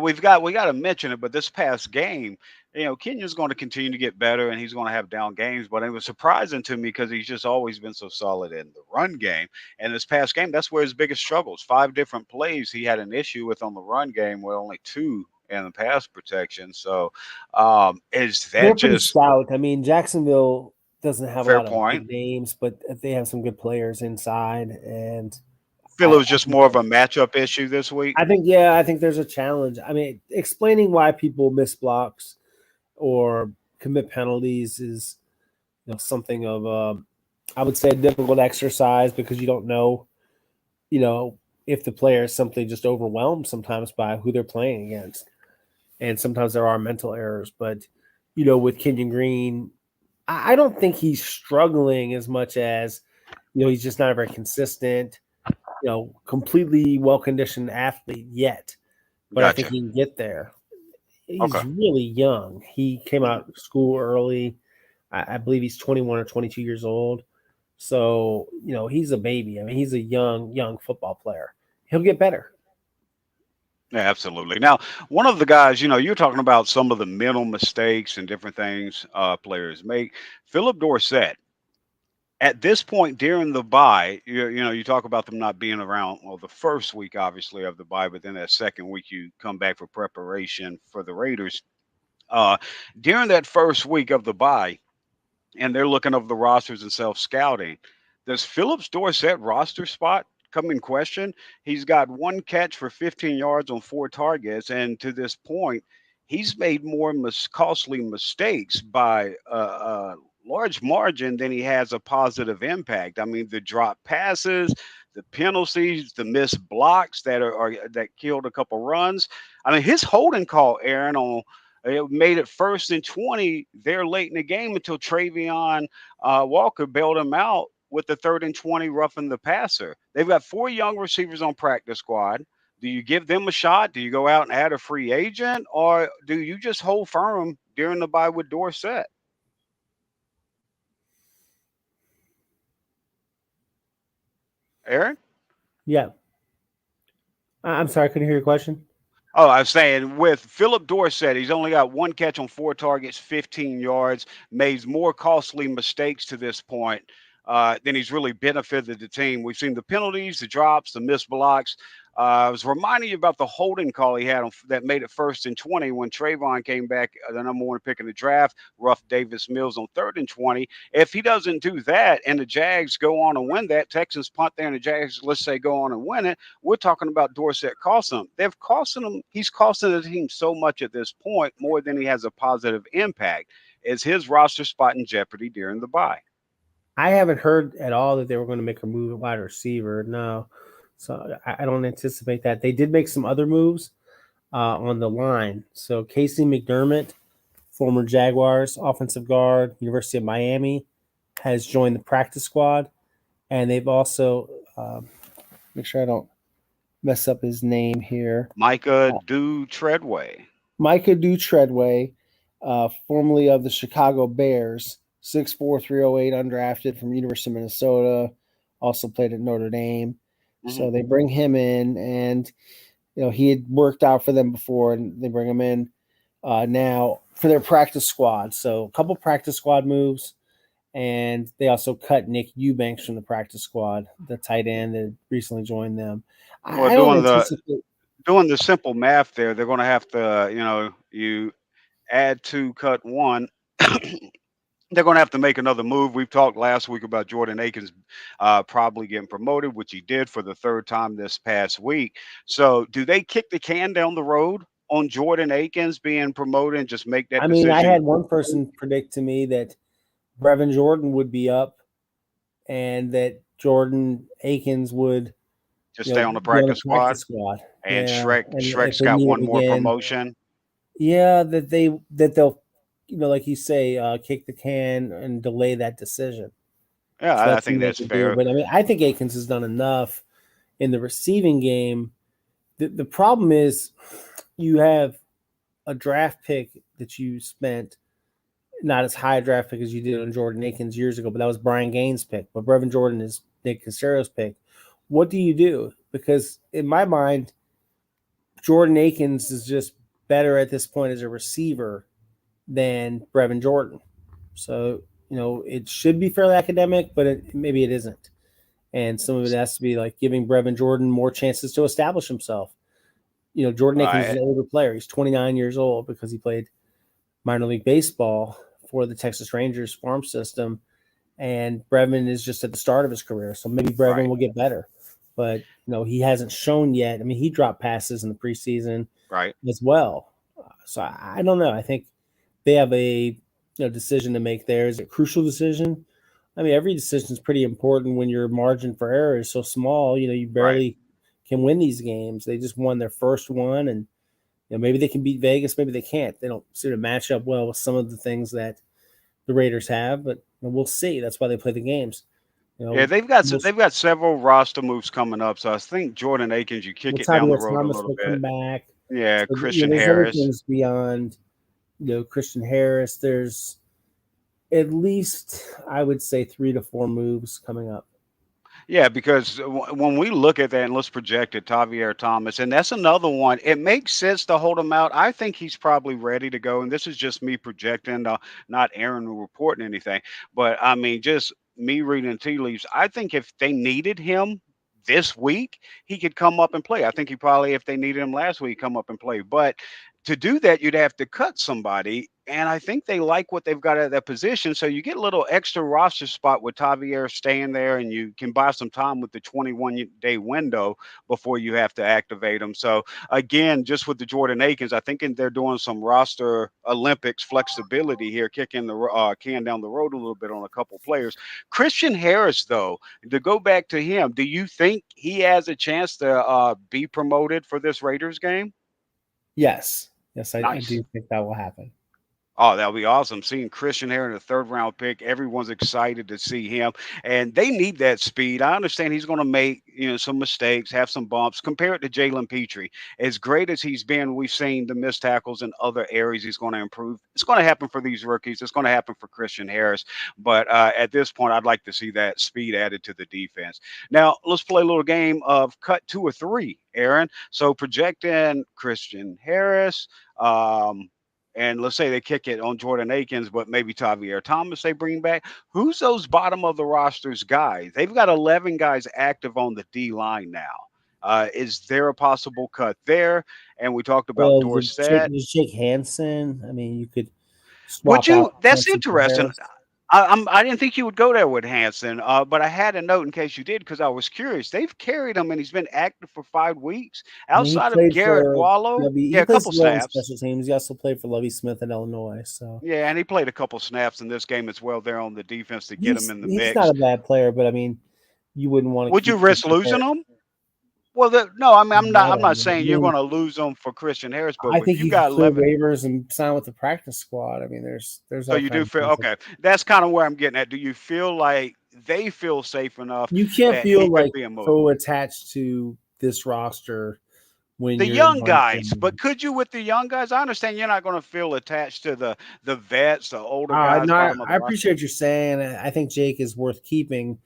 Speaker 2: we've got to mention it, but this past game, Kenyon's going to continue to get better and he's going to have down games, but it was surprising to me because he's just always been so solid in the run game. And this past game, that's where his biggest struggles. 5 different plays he had an issue with on the run game, with only 2 in the pass protection. So is that
Speaker 3: they're pretty stout. I mean, Jacksonville doesn't have a lot of big names, but they have some good players inside. And
Speaker 2: feel it was just more of a matchup issue this week?
Speaker 3: I think there's a challenge. I mean, explaining why people miss blocks or commit penalties is something of I would say a difficult exercise because you don't know, if the player is simply just overwhelmed sometimes by who they're playing against. And sometimes there are mental errors. But, with Kenyon Green, I don't think he's struggling as much as, he's just not very consistent, completely well-conditioned athlete yet. But gotcha. I think he can get there. He's really young. He came out of school early. I believe he's 21 or 22 years old. So, he's a baby. I mean, he's a young football player. He'll get better.
Speaker 2: Yeah, absolutely. Now, one of the guys, you're talking about some of the mental mistakes and different things players make. Philip Dorsett, at this point during the bye, you talk about them not being around, well, the first week, obviously, of the bye, but then that second week you come back for preparation for the Raiders. During that first week of the bye, and they're looking over the rosters and self-scouting, does Phillips Dorsett roster spot come in question? He's got 1 catch for 15 yards on 4 targets, and to this point, he's made more costly mistakes by a large margin than he has a positive impact. I mean, the drop passes, the penalties, the missed blocks that killed a couple runs. I mean, his holding call, Aaron, it made it 1st and 20 there late in the game until Travion Walker bailed him out with the 3rd and 20 roughing the passer. They've got 4 young receivers on practice squad. Do you give them a shot? Do you go out and add a free agent? Or do you just hold firm during the bye with Dorsett? Aaron?
Speaker 3: Yeah. I'm sorry, I couldn't hear your question.
Speaker 2: Oh, I was saying with Philip Dorsett, he's only got one catch on 4 targets, 15 yards, made more costly mistakes to this point than he's really benefited the team. We've seen the penalties, the drops, the missed blocks. I was reminding you about the holding call he had that made it 1st and 20 when Trayvon came back, the number one pick in the draft, roughed Davis Mills on 3rd and 20. If he doesn't do that and the Jags go on and win that, Texans punt there and the Jags, let's say, go on and win it, we're talking about Dorsett costing him. They've costing him. He's costing the team so much at this point, more than he has a positive impact. Is his roster spot in jeopardy during the bye?
Speaker 3: I haven't heard at all that they were going to make a move at wide receiver. No. So I don't anticipate that. They did make some other moves on the line. So Casey McDermott, former Jaguars offensive guard, University of Miami, has joined the practice squad. And they've also, make sure I don't mess up his name here.
Speaker 2: Micah Treadway.
Speaker 3: Micah Treadway, formerly of the Chicago Bears, 6'4", 308, undrafted from University of Minnesota, also played at Notre Dame. Mm-hmm. So they bring him in, and he had worked out for them before, and they bring him in now for their practice squad. So a couple practice squad moves, and they also cut Nick Eubanks from the practice squad, the tight end that recently joined them.
Speaker 2: Well, doing the simple math there, they're going to have to, you add 2, cut 1. They're going to have to make another move. We've talked last week about Jordan Akins probably getting promoted, which he did for the 3rd time this past week. So do they kick the can down the road on Jordan Akins being promoted and just make that decision?
Speaker 3: I had one person predict to me that Brevin Jordan would be up and that Jordan Akins would
Speaker 2: just stay on the practice squad. And Shrek's got one more promotion.
Speaker 3: Yeah, that they'll, like you say, kick the can and delay that decision.
Speaker 2: Yeah, so I think that's fair.
Speaker 3: But I think Akins has done enough in the receiving game. The problem is you have a draft pick that you spent, not as high a draft pick as you did on Jordan Akins years ago, but that was Brian Gaines' pick. But Brevin Jordan is Nick Caserio's pick. What do you do? Because in my mind, Jordan Akins is just better at this point as a receiver than Brevin Jordan. So, it should be fairly academic, but maybe it isn't. And some of it has to be like giving Brevin Jordan more chances to establish himself. Jordan Akins is an older player. He's 29 years old because he played minor league baseball for the Texas Rangers farm system. And Brevin is just at the start of his career. So maybe Brevin will get better. But, he hasn't shown yet. He dropped passes in the preseason as well. So I don't know. I think they have a decision to make there. Is it a crucial decision? Every decision is pretty important when your margin for error is so small. You barely can win these games. They just won their first one, and maybe they can beat Vegas, maybe they can't. They don't seem to match up well with some of the things that the Raiders have, but we'll see. That's why they play the games.
Speaker 2: They've got several roster moves coming up. So I think Jordan Akins, you kick it down the road a little bit.
Speaker 3: Come back.
Speaker 2: Yeah, so, Christian Harris.
Speaker 3: Things beyond Christian Harris. There's at least, I would say, 3 to 4 moves coming up.
Speaker 2: Yeah, because when we look at that and let's project it, Tavier Thomas, and that's another one. It makes sense to hold him out. I think he's probably ready to go. And this is just me projecting, not Aaron reporting anything. But, just me reading tea leaves. I think if they needed him this week, he could come up and play. I think he probably, if they needed him last week, come up and play. But to do that, you'd have to cut somebody. And I think they like what they've got at that position. So you get a little extra roster spot with Tavier staying there, and you can buy some time with the 21-day window before you have to activate them. So, again, just with the Jordan Akins, I think they're doing some roster Olympics flexibility here, kicking the can down the road a little bit on a couple players. Christian Harris, though, to go back to him, do you think he has a chance to be promoted for this Raiders game?
Speaker 3: Yes. Yes, I do think that will happen.
Speaker 2: Oh, that'll be awesome. Seeing Christian here in the third round pick. Everyone's excited to see him. And they need that speed. I understand he's going to make, some mistakes, have some bumps. Compare it to Jalen Petrie. As great as he's been, we've seen the missed tackles in other areas he's going to improve. It's going to happen for these rookies. It's going to happen for Christian Harris. But at this point, I'd like to see that speed added to the defense. Now, let's play a little game of cut 2 or 3, Aaron. So projecting Christian Harris. And let's say they kick it on Jordan Akins, but maybe Tavier Thomas they bring back. Who's those bottom of the rosters guys? They've got 11 guys active on the D line now. Is there a possible cut there? And we talked about
Speaker 5: Well,
Speaker 2: Dorsett.
Speaker 5: there's Jake Hansen. I mean, you could swap
Speaker 2: Would
Speaker 5: out
Speaker 2: you? That's
Speaker 5: Hansen for
Speaker 2: interesting.
Speaker 5: Harris.
Speaker 2: I didn't think you would go there with Hansen, but I had a note in case you did because I was curious. They've carried him and he's been active for 5 weeks.
Speaker 5: I mean, he
Speaker 2: Outside of
Speaker 5: played
Speaker 2: Garrett
Speaker 5: for
Speaker 2: Wallow,
Speaker 5: Lovey.
Speaker 2: yeah,
Speaker 5: He
Speaker 2: a
Speaker 5: plays
Speaker 2: couple
Speaker 5: well on
Speaker 2: snaps.
Speaker 5: special teams. He also played for Lovey Smith in Illinois. So
Speaker 2: Yeah, and he played a couple snaps in this game as well there on the defense to get him in the
Speaker 5: he's
Speaker 2: mix.
Speaker 5: not a bad player, but I mean, you wouldn't want to.
Speaker 2: Would you risk losing him? Well, no, I mean, I'm not saying you're going to lose them for Christian Harris, but
Speaker 5: I
Speaker 2: if
Speaker 5: think
Speaker 2: you
Speaker 5: you
Speaker 2: got
Speaker 5: could clear
Speaker 2: 11
Speaker 5: waivers and sign with the practice squad. I mean, there's.
Speaker 2: So you do feel okay. That's kind of where I'm getting at. Do you feel like they feel safe enough?
Speaker 5: You can't
Speaker 2: that
Speaker 5: feel
Speaker 2: he
Speaker 5: like
Speaker 2: could be a move?
Speaker 5: so attached to this roster when
Speaker 2: The
Speaker 5: you're
Speaker 2: young
Speaker 5: one
Speaker 2: guys,
Speaker 5: thing.
Speaker 2: but could you with the young guys? I understand you're not going to feel attached to the vets, the older guys.
Speaker 5: No,
Speaker 2: bottom of the
Speaker 5: I
Speaker 2: roster.
Speaker 5: appreciate what you're saying. I think Jake is worth keeping.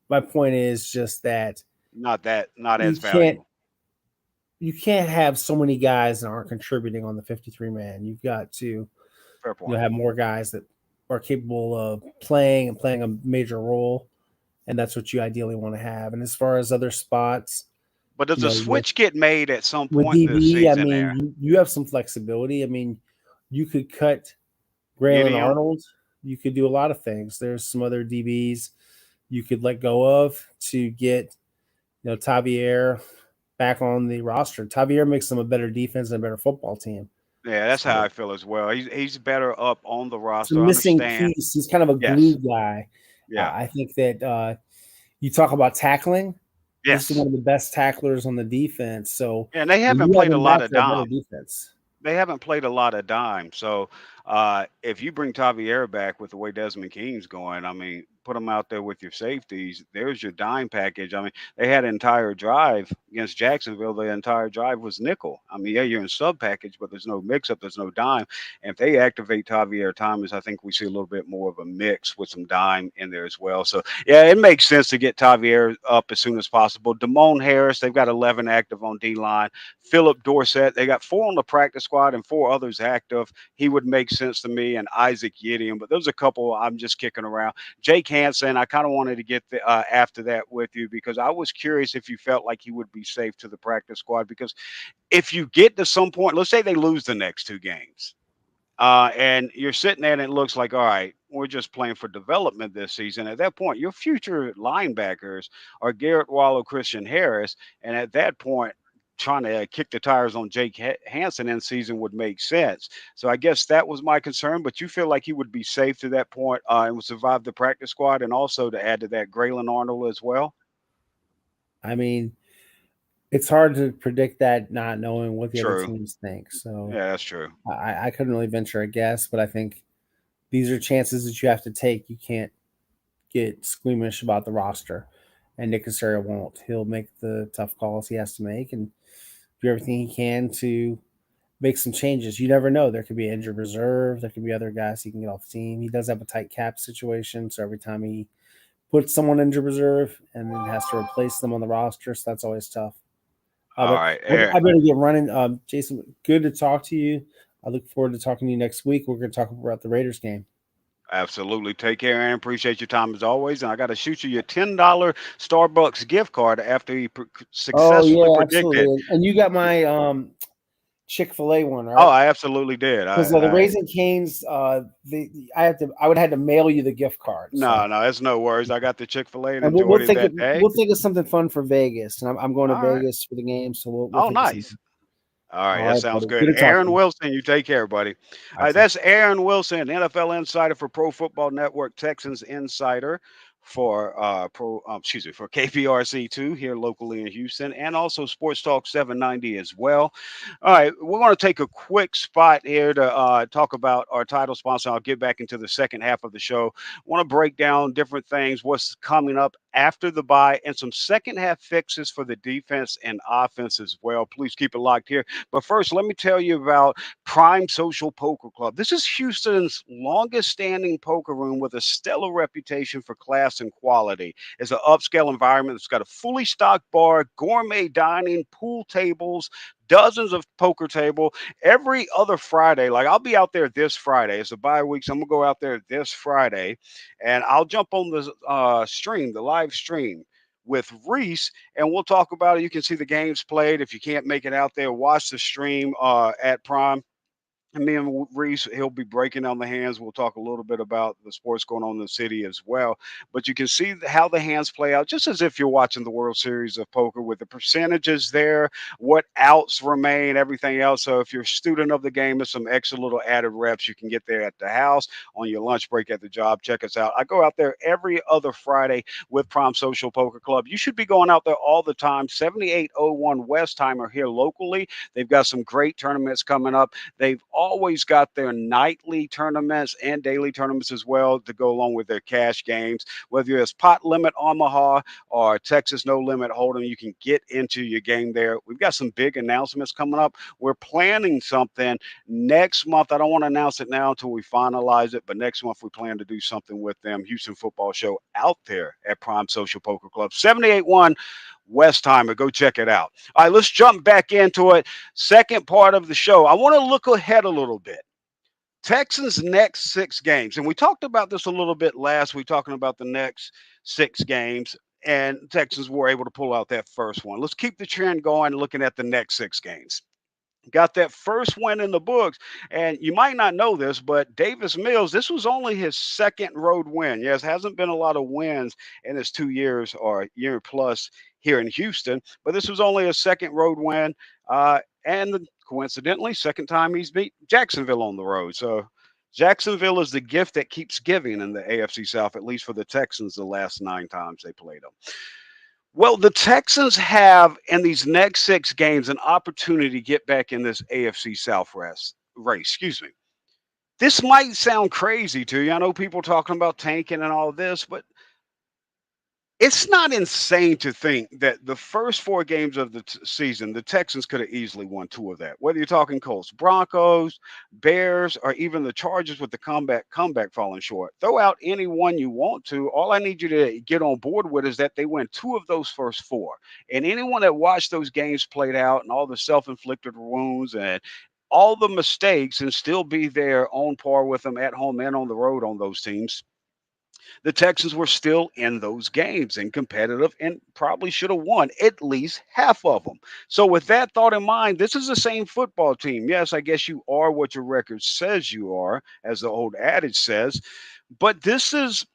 Speaker 5: My point is just that
Speaker 2: Not as
Speaker 5: you
Speaker 2: valuable.
Speaker 5: You can't have so many guys that aren't contributing on the 53 man. You've got to
Speaker 2: Fair point.
Speaker 5: have more guys that are capable of playing a major role, and that's what you ideally want to have. And as far as other spots,
Speaker 2: But does a switch get made at some point
Speaker 5: with
Speaker 2: this
Speaker 5: DB,
Speaker 2: season?
Speaker 5: I
Speaker 2: there?
Speaker 5: mean, you have some flexibility. I mean, you could cut Braylon
Speaker 2: Gideon?
Speaker 5: Arnold. You could do a lot of things. There's some other DBs you could let go of to get, Tavier back on the roster. Tavier makes them a better defense and a better football team.
Speaker 2: Yeah, that's how I feel as well. He's better up on the
Speaker 5: It's
Speaker 2: roster.
Speaker 5: a missing
Speaker 2: Understand?
Speaker 5: piece. He's kind of a glue guy.
Speaker 2: Yeah.
Speaker 5: I think that you talk about tackling.
Speaker 2: Yes.
Speaker 5: He's one of the best tacklers on the defense. So
Speaker 2: And they haven't played a lot of dime.
Speaker 5: Defense.
Speaker 2: They haven't played a lot of dime. So if you bring Tavier back with the way Desmond King's going, I mean, put him out there with your safeties. There's your dime package. I mean, they had an entire drive against Jacksonville. The entire drive was nickel. I mean, yeah, you're in sub package, but there's no mix up. There's no dime. And if they activate Tavier Thomas, I think we see a little bit more of a mix with some dime in there as well. So, yeah, it makes sense to get Tavier up as soon as possible. Damone Harris, they've got 11 active on D-line. Philip Dorsett, they got 4 on the practice squad and 4 others active. He would make sense to me, and Isaac Gideon. But there's a couple I'm just kicking around. Jake Hansen, I kind of wanted to get after that with you because I was curious if you felt like he would be safe to the practice squad. Because if you get to some point, let's say they lose the next 2 games, and you're sitting there and it looks like, all right, we're just playing for development this season. At that point, your future linebackers are Garrett Wallow, Christian Harris, and at that point, trying to kick the tires on Jake Hansen in season would make sense. So I guess that was my concern, but you feel like he would be safe to that point and would survive the practice squad, and also to add to that, Braylon Arnold as well?
Speaker 5: I mean, it's hard to predict that not knowing what the
Speaker 2: True.
Speaker 5: other teams think. So
Speaker 2: Yeah, that's true.
Speaker 5: I couldn't really venture a guess, but I think these are chances that you have to take. You can't get squeamish about the roster, and Nick Caserio won't. He'll make the tough calls he has to make and do everything he can to make some changes. You never know. There could be injured reserve. There could be other guys he can get off the team. He does have a tight cap situation, so every time he puts someone injured reserve and then has to replace them on the roster, so that's always tough.
Speaker 2: All right.
Speaker 5: I better get running. Jayson, good to talk to you. I look forward to talking to you next week. We're going to talk about the Raiders game.
Speaker 2: Absolutely. Take care, and appreciate your time as always. And I got to shoot you your $10 Starbucks gift card after you successfully predicted.
Speaker 5: Absolutely. And you got my Chick-fil-A one, right?
Speaker 2: Oh, I absolutely did.
Speaker 5: Because the Raising Cane's, I would have to mail you the gift card.
Speaker 2: No, it's no worries. I got the Chick-fil-A and
Speaker 5: we'll
Speaker 2: enjoyed it that day.
Speaker 5: We'll think of something fun for Vegas, and I'm going to Vegas for the game. So we'll think of
Speaker 2: nice.
Speaker 5: something.
Speaker 2: All right, that sounds
Speaker 5: buddy.
Speaker 2: good. Aaron Wilson, you take care, buddy. All right, that's Aaron Wilson, NFL insider for Pro Football Network, Texans insider for for KPRC2 here locally in Houston, and also Sports Talk 790 as well. All right, we're going to take a quick spot here to talk about our title sponsor. I'll get back into the second half of the show. Want to break down different things, what's coming up after the bye, and some second half fixes for the defense and offense as well. Please keep it locked here. But first, let me tell you about Prime Social Poker Club. This is Houston's longest standing poker room with a stellar reputation for class and quality. It's an upscale environment. It's got a fully stocked bar, gourmet dining, pool tables, dozens of poker table every other Friday. Like, I'll be out there this Friday. It's a bye week, so I'm gonna go out there this Friday, and I'll jump on the stream, the live stream with Reese, and we'll talk about it. You can see the games played. If you can't make it out there, watch the stream at Prime. And me and Reese, he'll be breaking down the hands. We'll talk a little bit about the sports going on in the city as well. But you can see how the hands play out, just as if you're watching the World Series of Poker, with the percentages there, what outs remain, everything else. So if you're a student of the game, there's some extra little added reps you can get there at the house, on your lunch break at the job. Check us out. I go out there every other Friday with Prime Social Poker Club. You should be going out there all the time. 7801 Westheimer here locally. They've got some great tournaments coming up. They've always got their nightly tournaments and daily tournaments as well to go along with their cash games. Whether it's Pot Limit Omaha or Texas No Limit Hold'em, you can get into your game there. We've got some big announcements coming up. We're planning something next month. I don't want to announce it now until we finalize it, but next month we plan to do something with them. Houston Football Show out there at Prime Social Poker Club. 781 Westheimer. Go check it out. All right, let's jump back into it. Second part of the show. I want to look ahead a little bit. Texans' next 6 games. And we talked about this a little bit last week, talking about the next 6 games. And Texans were able to pull out that first one. Let's keep the trend going, looking at the next 6 games. Got that first win in the books. And you might not know this, but Davis Mills, this was only his second road win. Yes, hasn't been a lot of wins in his 2 years or year plus here in Houston, but this was only a second road win. And coincidentally, second time he's beat Jacksonville on the road. So Jacksonville is the gift that keeps giving in the AFC South, at least for the Texans, the last 9 times they played them. Well, the Texans have, in these next 6 games, an opportunity to get back in this AFC South race. Excuse me. This might sound crazy to you. I know people talking about tanking and all this, but it's not insane to think that the first 4 games of the season, the Texans could have easily won 2 of that. Whether you're talking Colts, Broncos, Bears, or even the Chargers with the comeback falling short. Throw out any one you want to. All I need you to get on board with is that they win 2 of those first 4. And anyone that watched those games played out and all the self-inflicted wounds and all the mistakes and still be there on par with them at home and on the road on those teams, the Texans were still in those games and competitive and probably should have won at least half of them. So with that thought in mind, this is the same football team. Yes, I guess you are what your record says you are, as the old adage says, but this is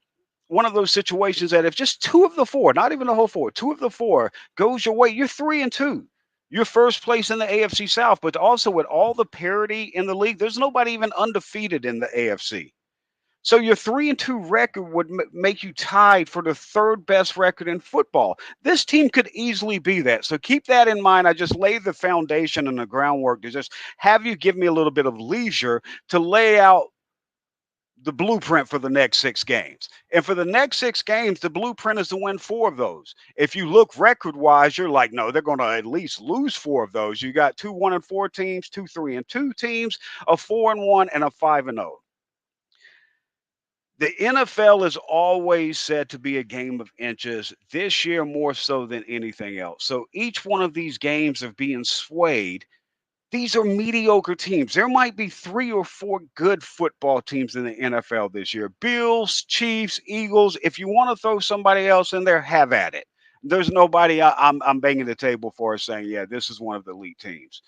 Speaker 2: one of those situations that if just 2 of the 4, not even the whole 4, 2 of the 4 goes your way, you're 3-2. You're first place in the AFC South, but also with all the parity in the league, there's nobody even undefeated in the AFC. So your 3-2 record would make you tied for the 3rd best record in football. This team could easily be that. So keep that in mind. I just laid the foundation and the groundwork to just have you give me a little bit of leisure to lay out the blueprint for the next 6 games. And for the next 6 games, the blueprint is to win 4 of those. If you look record-wise, you're like, no, they're going to at least lose 4 of those. You got 2 1-4 teams, 2 3-2 teams, a 4-1, and a 5-0. The NFL is always said to be a game of inches, this year more so than anything else. So each one of these games are being swayed. These are mediocre teams. There might be 3 or 4 good football teams in the NFL this year. Bills, Chiefs, Eagles. If you want to throw somebody else in there, have at it. There's nobody I'm banging the table for saying, yeah, this is one of the elite teams.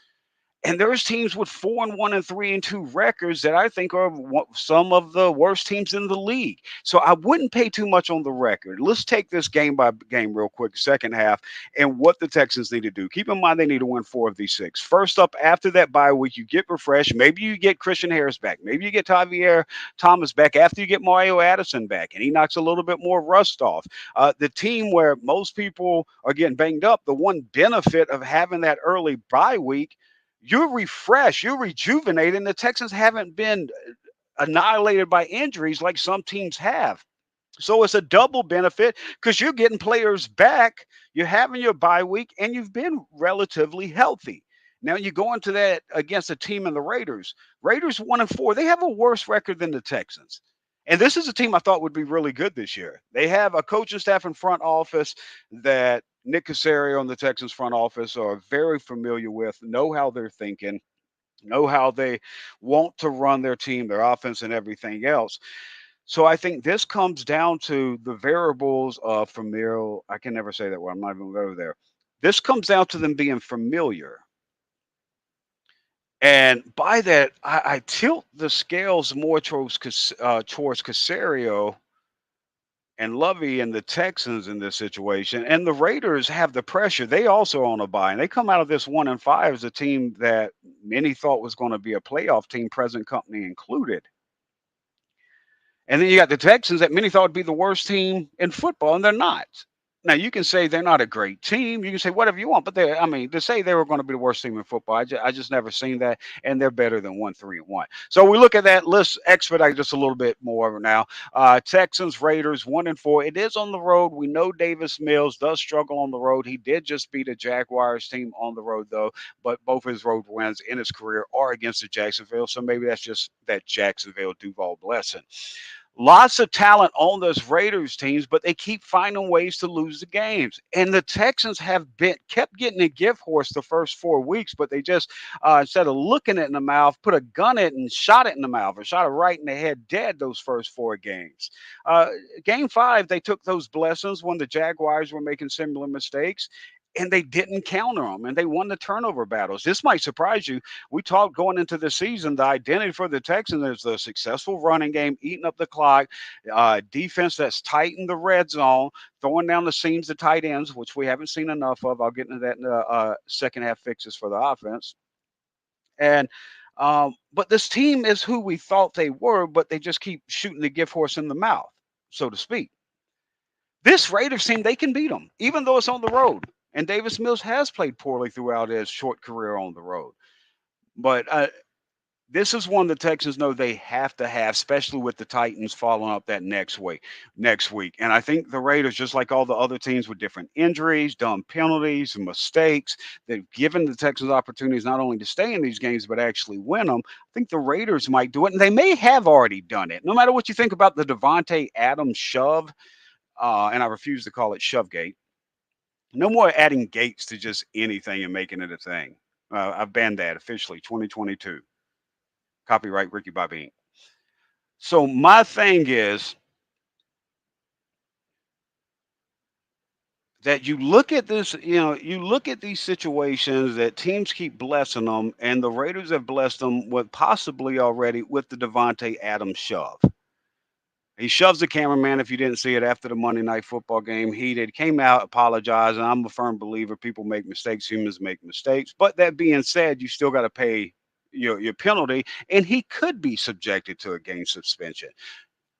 Speaker 2: And there's teams with 4-1 and 3-2 records that I think are some of the worst teams in the league. So I wouldn't pay too much on the record. Let's take this game by game real quick, second half, and what the Texans need to do. Keep in mind they need to win 4 of these 6. First up, after that bye week, you get refreshed. Maybe you get Christian Harris back. Maybe you get Javier Thomas back after you get Mario Addison back, and he knocks a little bit more rust off. The team where most people are getting banged up, the one benefit of having that early bye week, you're refreshed, you're rejuvenated, and the Texans haven't been annihilated by injuries like some teams have. So it's a double benefit because you're getting players back, you're having your bye week, and you've been relatively healthy. Now you go into that against a team in the Raiders. Raiders 1-4. They have a worse record than the Texans. And this is a team I thought would be really good this year. They have a coaching staff and front office that Nick Caserio and the Texans front office are very familiar with, know how they're thinking, know how they want to run their team, their offense, and everything else. So I think this comes down to the variables of familiar. I can never say that word. I'm not even going to go there. This comes down to them being familiar. And by that, I tilt the scales more towards Caserio and Lovey and the Texans in this situation. And the Raiders have the pressure. They also on a bye. And they come out of this 1-5 as a team that many thought was going to be a playoff team, present company included. And then you got the Texans that many thought would be the worst team in football, and they're not. Now, you can say they're not a great team. You can say whatever you want, but to say they were going to be the worst team in football, I just never seen that, and they're better than 1-3-1. So we look at that. Let's expedite just a little bit more now. Texans, Raiders, 1-4. It is on the road. We know Davis Mills does struggle on the road. He did just beat a Jaguars team on the road, though, but both his road wins in his career are against the Jacksonville, so maybe that's just that Jacksonville Duval blessing. Lots of talent on those Raiders teams, but they keep finding ways to lose the games. And the Texans have kept getting a gift horse the first 4 weeks, but they just instead of looking it in the mouth, put a gun at it and shot it in the mouth or shot it right in the head dead those first 4 games. Game 5, they took those blessings when the Jaguars were making similar mistakes, and they didn't counter them, and they won the turnover battles. This might surprise you. We talked going into the season, the identity for the Texans is the successful running game, eating up the clock, defense that's tight in the red zone, throwing down the seams to tight ends, which we haven't seen enough of. I'll get into that in the second half fixes for the offense. And but this team is who we thought they were, but they just keep shooting the gift horse in the mouth, so to speak. This Raiders team, they can beat them, even though it's on the road. And Davis Mills has played poorly throughout his short career on the road. But this is one the Texans know they have to have, especially with the Titans following up that next week. And I think the Raiders, just like all the other teams with different injuries, dumb penalties, and mistakes, they've given the Texans opportunities not only to stay in these games, but actually win them. I think the Raiders might do it, and they may have already done it. No matter what you think about the Devontae Adams shove, and I refuse to call it Shovegate. No more adding gates to just anything and making it a thing. I've banned that officially, 2022. Copyright Ricky Bobby Inc. So my thing is that you look at this, you look at these situations that teams keep blessing them, and the Raiders have blessed them with possibly already with the Devontae Adams shove. He shoves the cameraman, if you didn't see it, after the Monday Night Football game. He came out, apologized, and I'm a firm believer people make mistakes, humans make mistakes. But that being said, you still got to pay your penalty, and he could be subjected to a game suspension.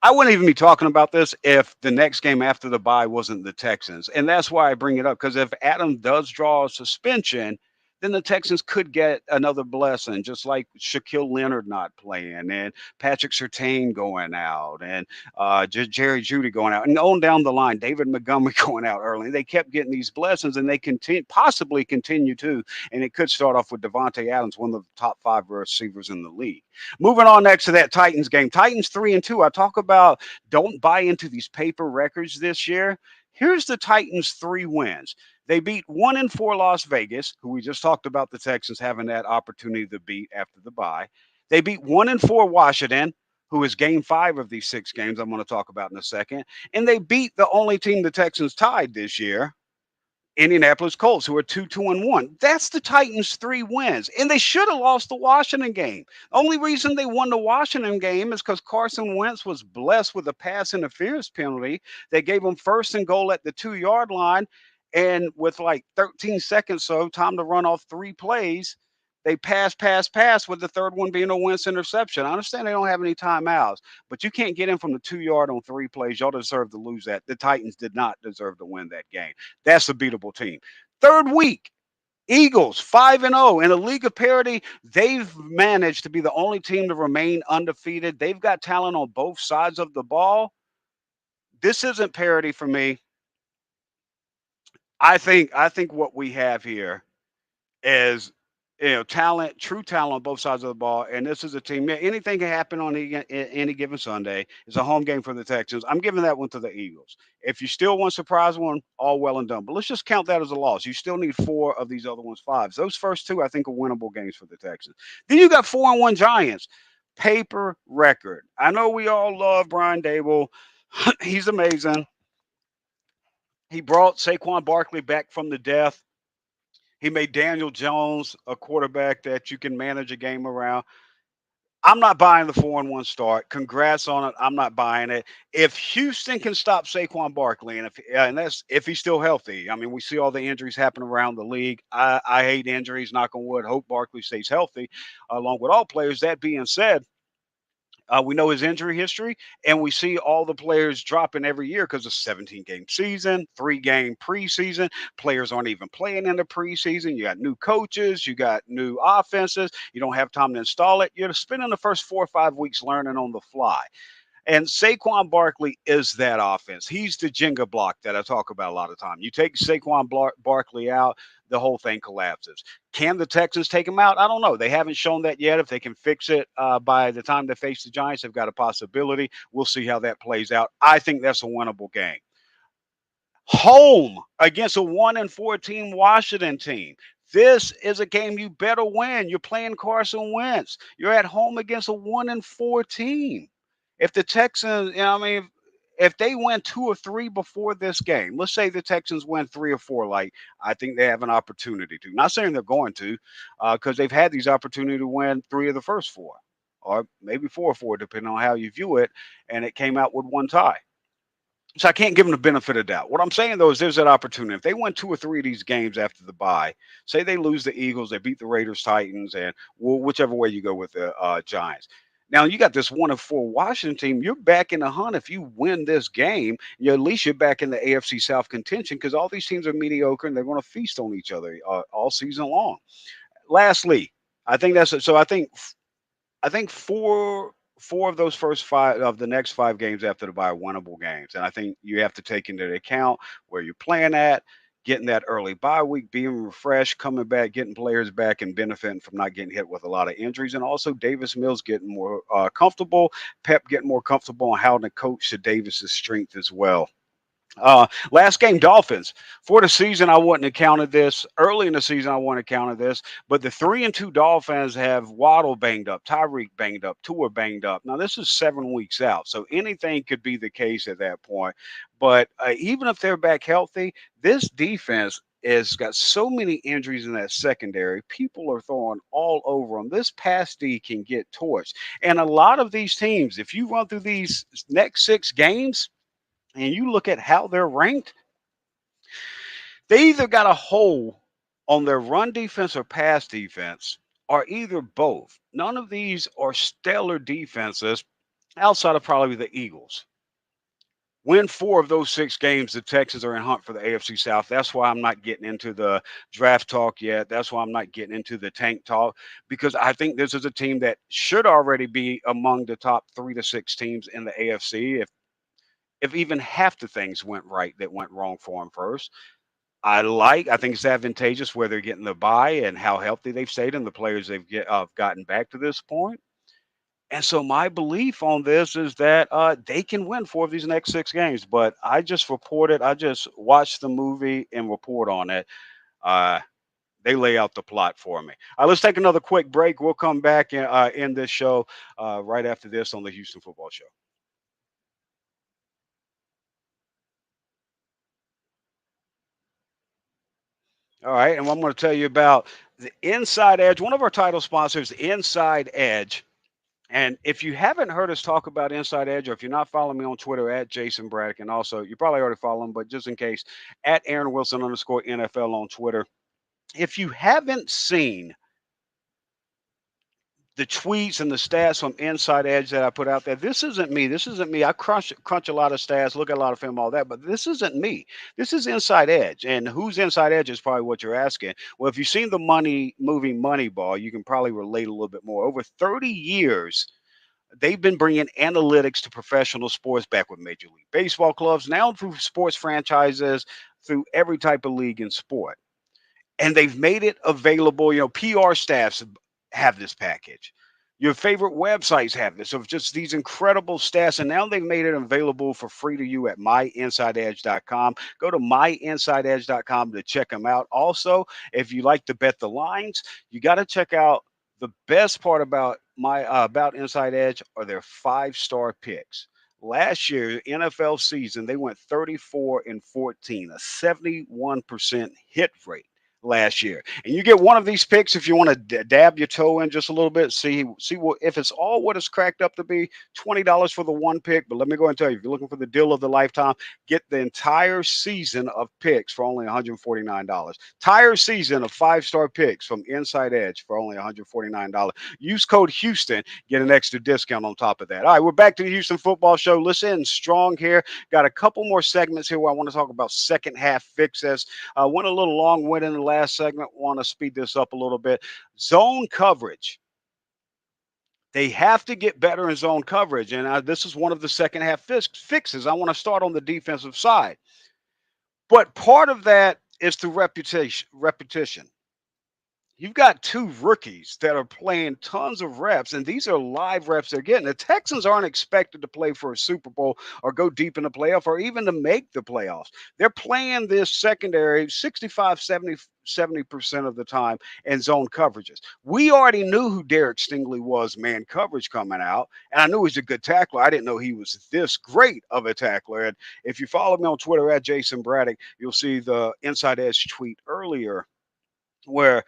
Speaker 2: I wouldn't even be talking about this if the next game after the bye wasn't the Texans. And that's why I bring it up, because if Adams does draw a suspension, then the Texans could get another blessing, just like Shaquille Leonard not playing and Patrick Surtain going out and Jerry Jeudy going out. And on down the line, David Montgomery going out early. They kept getting these blessings, and they possibly continue to. And it could start off with Devontae Adams, one of the top 5 receivers in the league. Moving on next to that Titans game. Titans 3-2. I talk about don't buy into these paper records this year. Here's the Titans' 3 wins. They beat 1-4 Las Vegas, who we just talked about the Texans having that opportunity to beat after the bye. They beat 1-4 Washington, who is game 5 of these 6 games I'm going to talk about in a second. And they beat the only team the Texans tied this year Indianapolis Colts, who are 2-1. That's the Titans' 3 wins. And they should have lost the Washington game. The only reason they won the Washington game is because Carson Wentz was blessed with a pass interference penalty that gave them 1st and goal at the 2-yard line. And with like 13 seconds so time to run off 3 plays, they pass, with the 3rd one being a Wentz interception. I understand they don't have any timeouts, but you can't get in from the 2-yard on 3 plays. Y'all deserve to lose that. The Titans did not deserve to win that game. That's a beatable team. 3rd week, Eagles 5-0 in a league of parity. They've managed to be the only team to remain undefeated. They've got talent on both sides of the ball. This isn't parity for me. I think what we have here is talent, true talent on both sides of the ball. And this is a team. Anything can happen on any given Sunday. It's a home game for the Texans. I'm giving that one to the Eagles. If you still want a surprise one, all well and done. But let's just count that as a loss. You still need 4 of these other ones 5s. Those first 2, I think, are winnable games for the Texans. Then you got 4-1 Giants. Paper record. I know we all love Brian Dable. He's amazing. He brought Saquon Barkley back from the death. He made Daniel Jones a quarterback that you can manage a game around. I'm not buying the 4-1 start. Congrats on it. I'm not buying it. If Houston can stop Saquon Barkley, and that's if he's still healthy. I mean, we see all the injuries happen around the league. I hate injuries. Knock on wood. Hope Barkley stays healthy, along with all players. That being said, we know his injury history, and we see all the players dropping every year because of 17-game season, 3-game preseason. Players aren't even playing in the preseason. You got new coaches. You got new offenses. You don't have time to install it. You're spending the first 4 or 5 weeks learning on the fly. And Saquon Barkley is that offense. He's the Jenga block that I talk about a lot of time. You take Saquon Barkley out, the whole thing collapses. Can the Texans take him out? I don't know. They haven't shown that yet. If they can fix it by the time they face the Giants, they've got a possibility. We'll see how that plays out. I think that's a winnable game. Home against a 1-14 Washington team. This is a game you better win. You're playing Carson Wentz. You're at home against a 1-4 team. If the Texans, if they win 2 or 3 before this game, let's say the Texans win 3 or 4, like I think they have an opportunity to. Not saying they're going to, because they've had these opportunities to win 3 of the first 4, or maybe 4 or 4, depending on how you view it, and it came out with 1 tie. So I can't give them the benefit of doubt. What I'm saying, though, is there's that opportunity. If they win 2 or 3 of these games after the bye, say they lose the Eagles, they beat the Raiders, Titans, and whichever way you go with the Giants. Now, you got this 1-4 Washington team. You're back in the hunt. If you win this game, at least you're back in the AFC South contention because all these teams are mediocre and they're going to feast on each other all season long. Lastly, I think that's it. So I think four of those first 5 of the next 5 games after the bye are winnable games. And I think you have to take into account where you're playing at, getting that early bye week, being refreshed, coming back, getting players back and benefiting from not getting hit with a lot of injuries. And also Davis Mills getting more comfortable, Pep getting more comfortable on how to coach to Davis's strength as well. Last game, Dolphins. For the season, I wouldn't have counted this. Early in the season, I wouldn't have counted this. But the 3-2 Dolphins have Waddle banged up, Tyreek banged up, Tua banged up. Now, this is 7 weeks out, so anything could be the case at that point. But even if they're back healthy, this defense has got so many injuries in that secondary. People are throwing all over them. This pass D can get torched. And a lot of these teams, if you run through these next 6 games, and you look at how they're ranked, they either got a hole on their run defense or pass defense, or either both. None of these are stellar defenses outside of probably the Eagles. Win 4 of those 6 games, the Texans are in hunt for the AFC South. That's why I'm not getting into the draft talk yet. That's why I'm not getting into the tank talk, because I think this is a team that should already be among the top 3 to 6 teams in the AFC if even half the things went right that went wrong for them first. I think it's advantageous where they're getting the bye and how healthy they've stayed and the players they've gotten back to this point. And so my belief on this is that they can win 4 of these next 6 games. But I just watched the movie and report on it. They lay out the plot for me. Let's take another quick break. We'll come back and end this show right after this on the Houston Football Show. All right, and I'm going to tell you about the Inside Edge, one of our title sponsors, Inside Edge. And if you haven't heard us talk about Inside Edge, or if you're not following me on Twitter at Jayson Braddock, and also you probably already follow him, but just in case, at Aaron Wilson _ NFL on Twitter. If you haven't seen the tweets and the stats from Inside Edge that I put out there, this isn't me. This isn't me. I crunch a lot of stats, look at a lot of film, all that, but this isn't me. This is Inside Edge. And who's Inside Edge is probably what you're asking. Well, if you've seen the movie Moneyball, you can probably relate a little bit more. Over 30 years, they've been bringing analytics to professional sports, back with Major League Baseball clubs, now through sports franchises, through every type of league in sport. And they've made it available. PR staffs have this package. Your favorite websites have this. So just these incredible stats. And now they've made it available for free to you at myinsideedge.com. Go to myinsideedge.com to check them out. Also, if you like to bet the lines, you got to check out the best part about about Inside Edge are their 5-star picks. Last year, NFL season, they went 34-14, a 71% hit rate last year. And you get one of these picks if you want to dab your toe in just a little bit, see what if it's all what it's cracked up to be. $20 for the one pick. But let me go and tell you, if you're looking for the deal of the lifetime, get the entire season of picks for only $149. Entire season of 5-star picks from Inside Edge for only $149. Use code Houston, get an extra discount on top of that. All right, we're back to the Houston Football Show. Listen, strong here. Got a couple more segments here where I want to talk about second half fixes. Went a little long-winded in the last segment. Want to speed this up a little bit. Zone coverage. They have to get better in zone coverage, and this is one of the second half fixes. I want to start on the defensive side, but part of that is through repetition. You've got 2 rookies that are playing tons of reps, and these are live reps they're getting. The Texans aren't expected to play for a Super Bowl or go deep in the playoff or even to make the playoffs. They're playing this secondary 65, 70% of the time in zone coverages. We already knew who Derek Stingley was, man coverage coming out, and I knew he was a good tackler. I didn't know he was this great of a tackler. And if you follow me on Twitter at Jayson Braddock, you'll see the Inside Edge tweet earlier where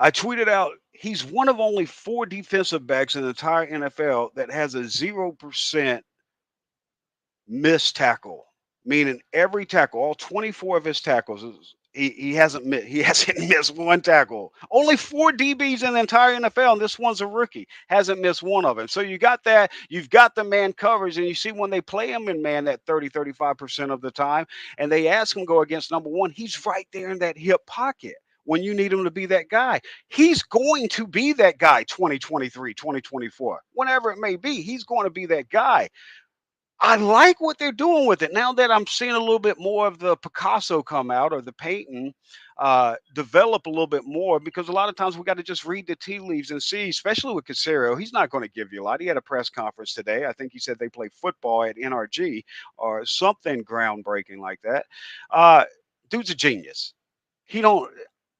Speaker 2: I tweeted out he's one of only 4 defensive backs in the entire NFL that has a 0% missed tackle, meaning every tackle, all 24 of his tackles, he hasn't missed one tackle. Only 4 DBs in the entire NFL, and this one's a rookie, hasn't missed one of them. So you got that. You've got the man coverage, and you see when they play him in man that 35% of the time, and they ask him to go against number 1, he's right there in that hip pocket. When you need him to be that guy, he's going to be that guy 2023, 2024, whenever it may be. He's going to be that guy. I like what they're doing with it. Now that I'm seeing a little bit more of the Picasso come out or the painting develop a little bit more, because a lot of times we got to just read the tea leaves and see, especially with Caserio. He's not going to give you a lot. He had a press conference today. I think he said they play football at NRG or something groundbreaking like that. Dude's a genius.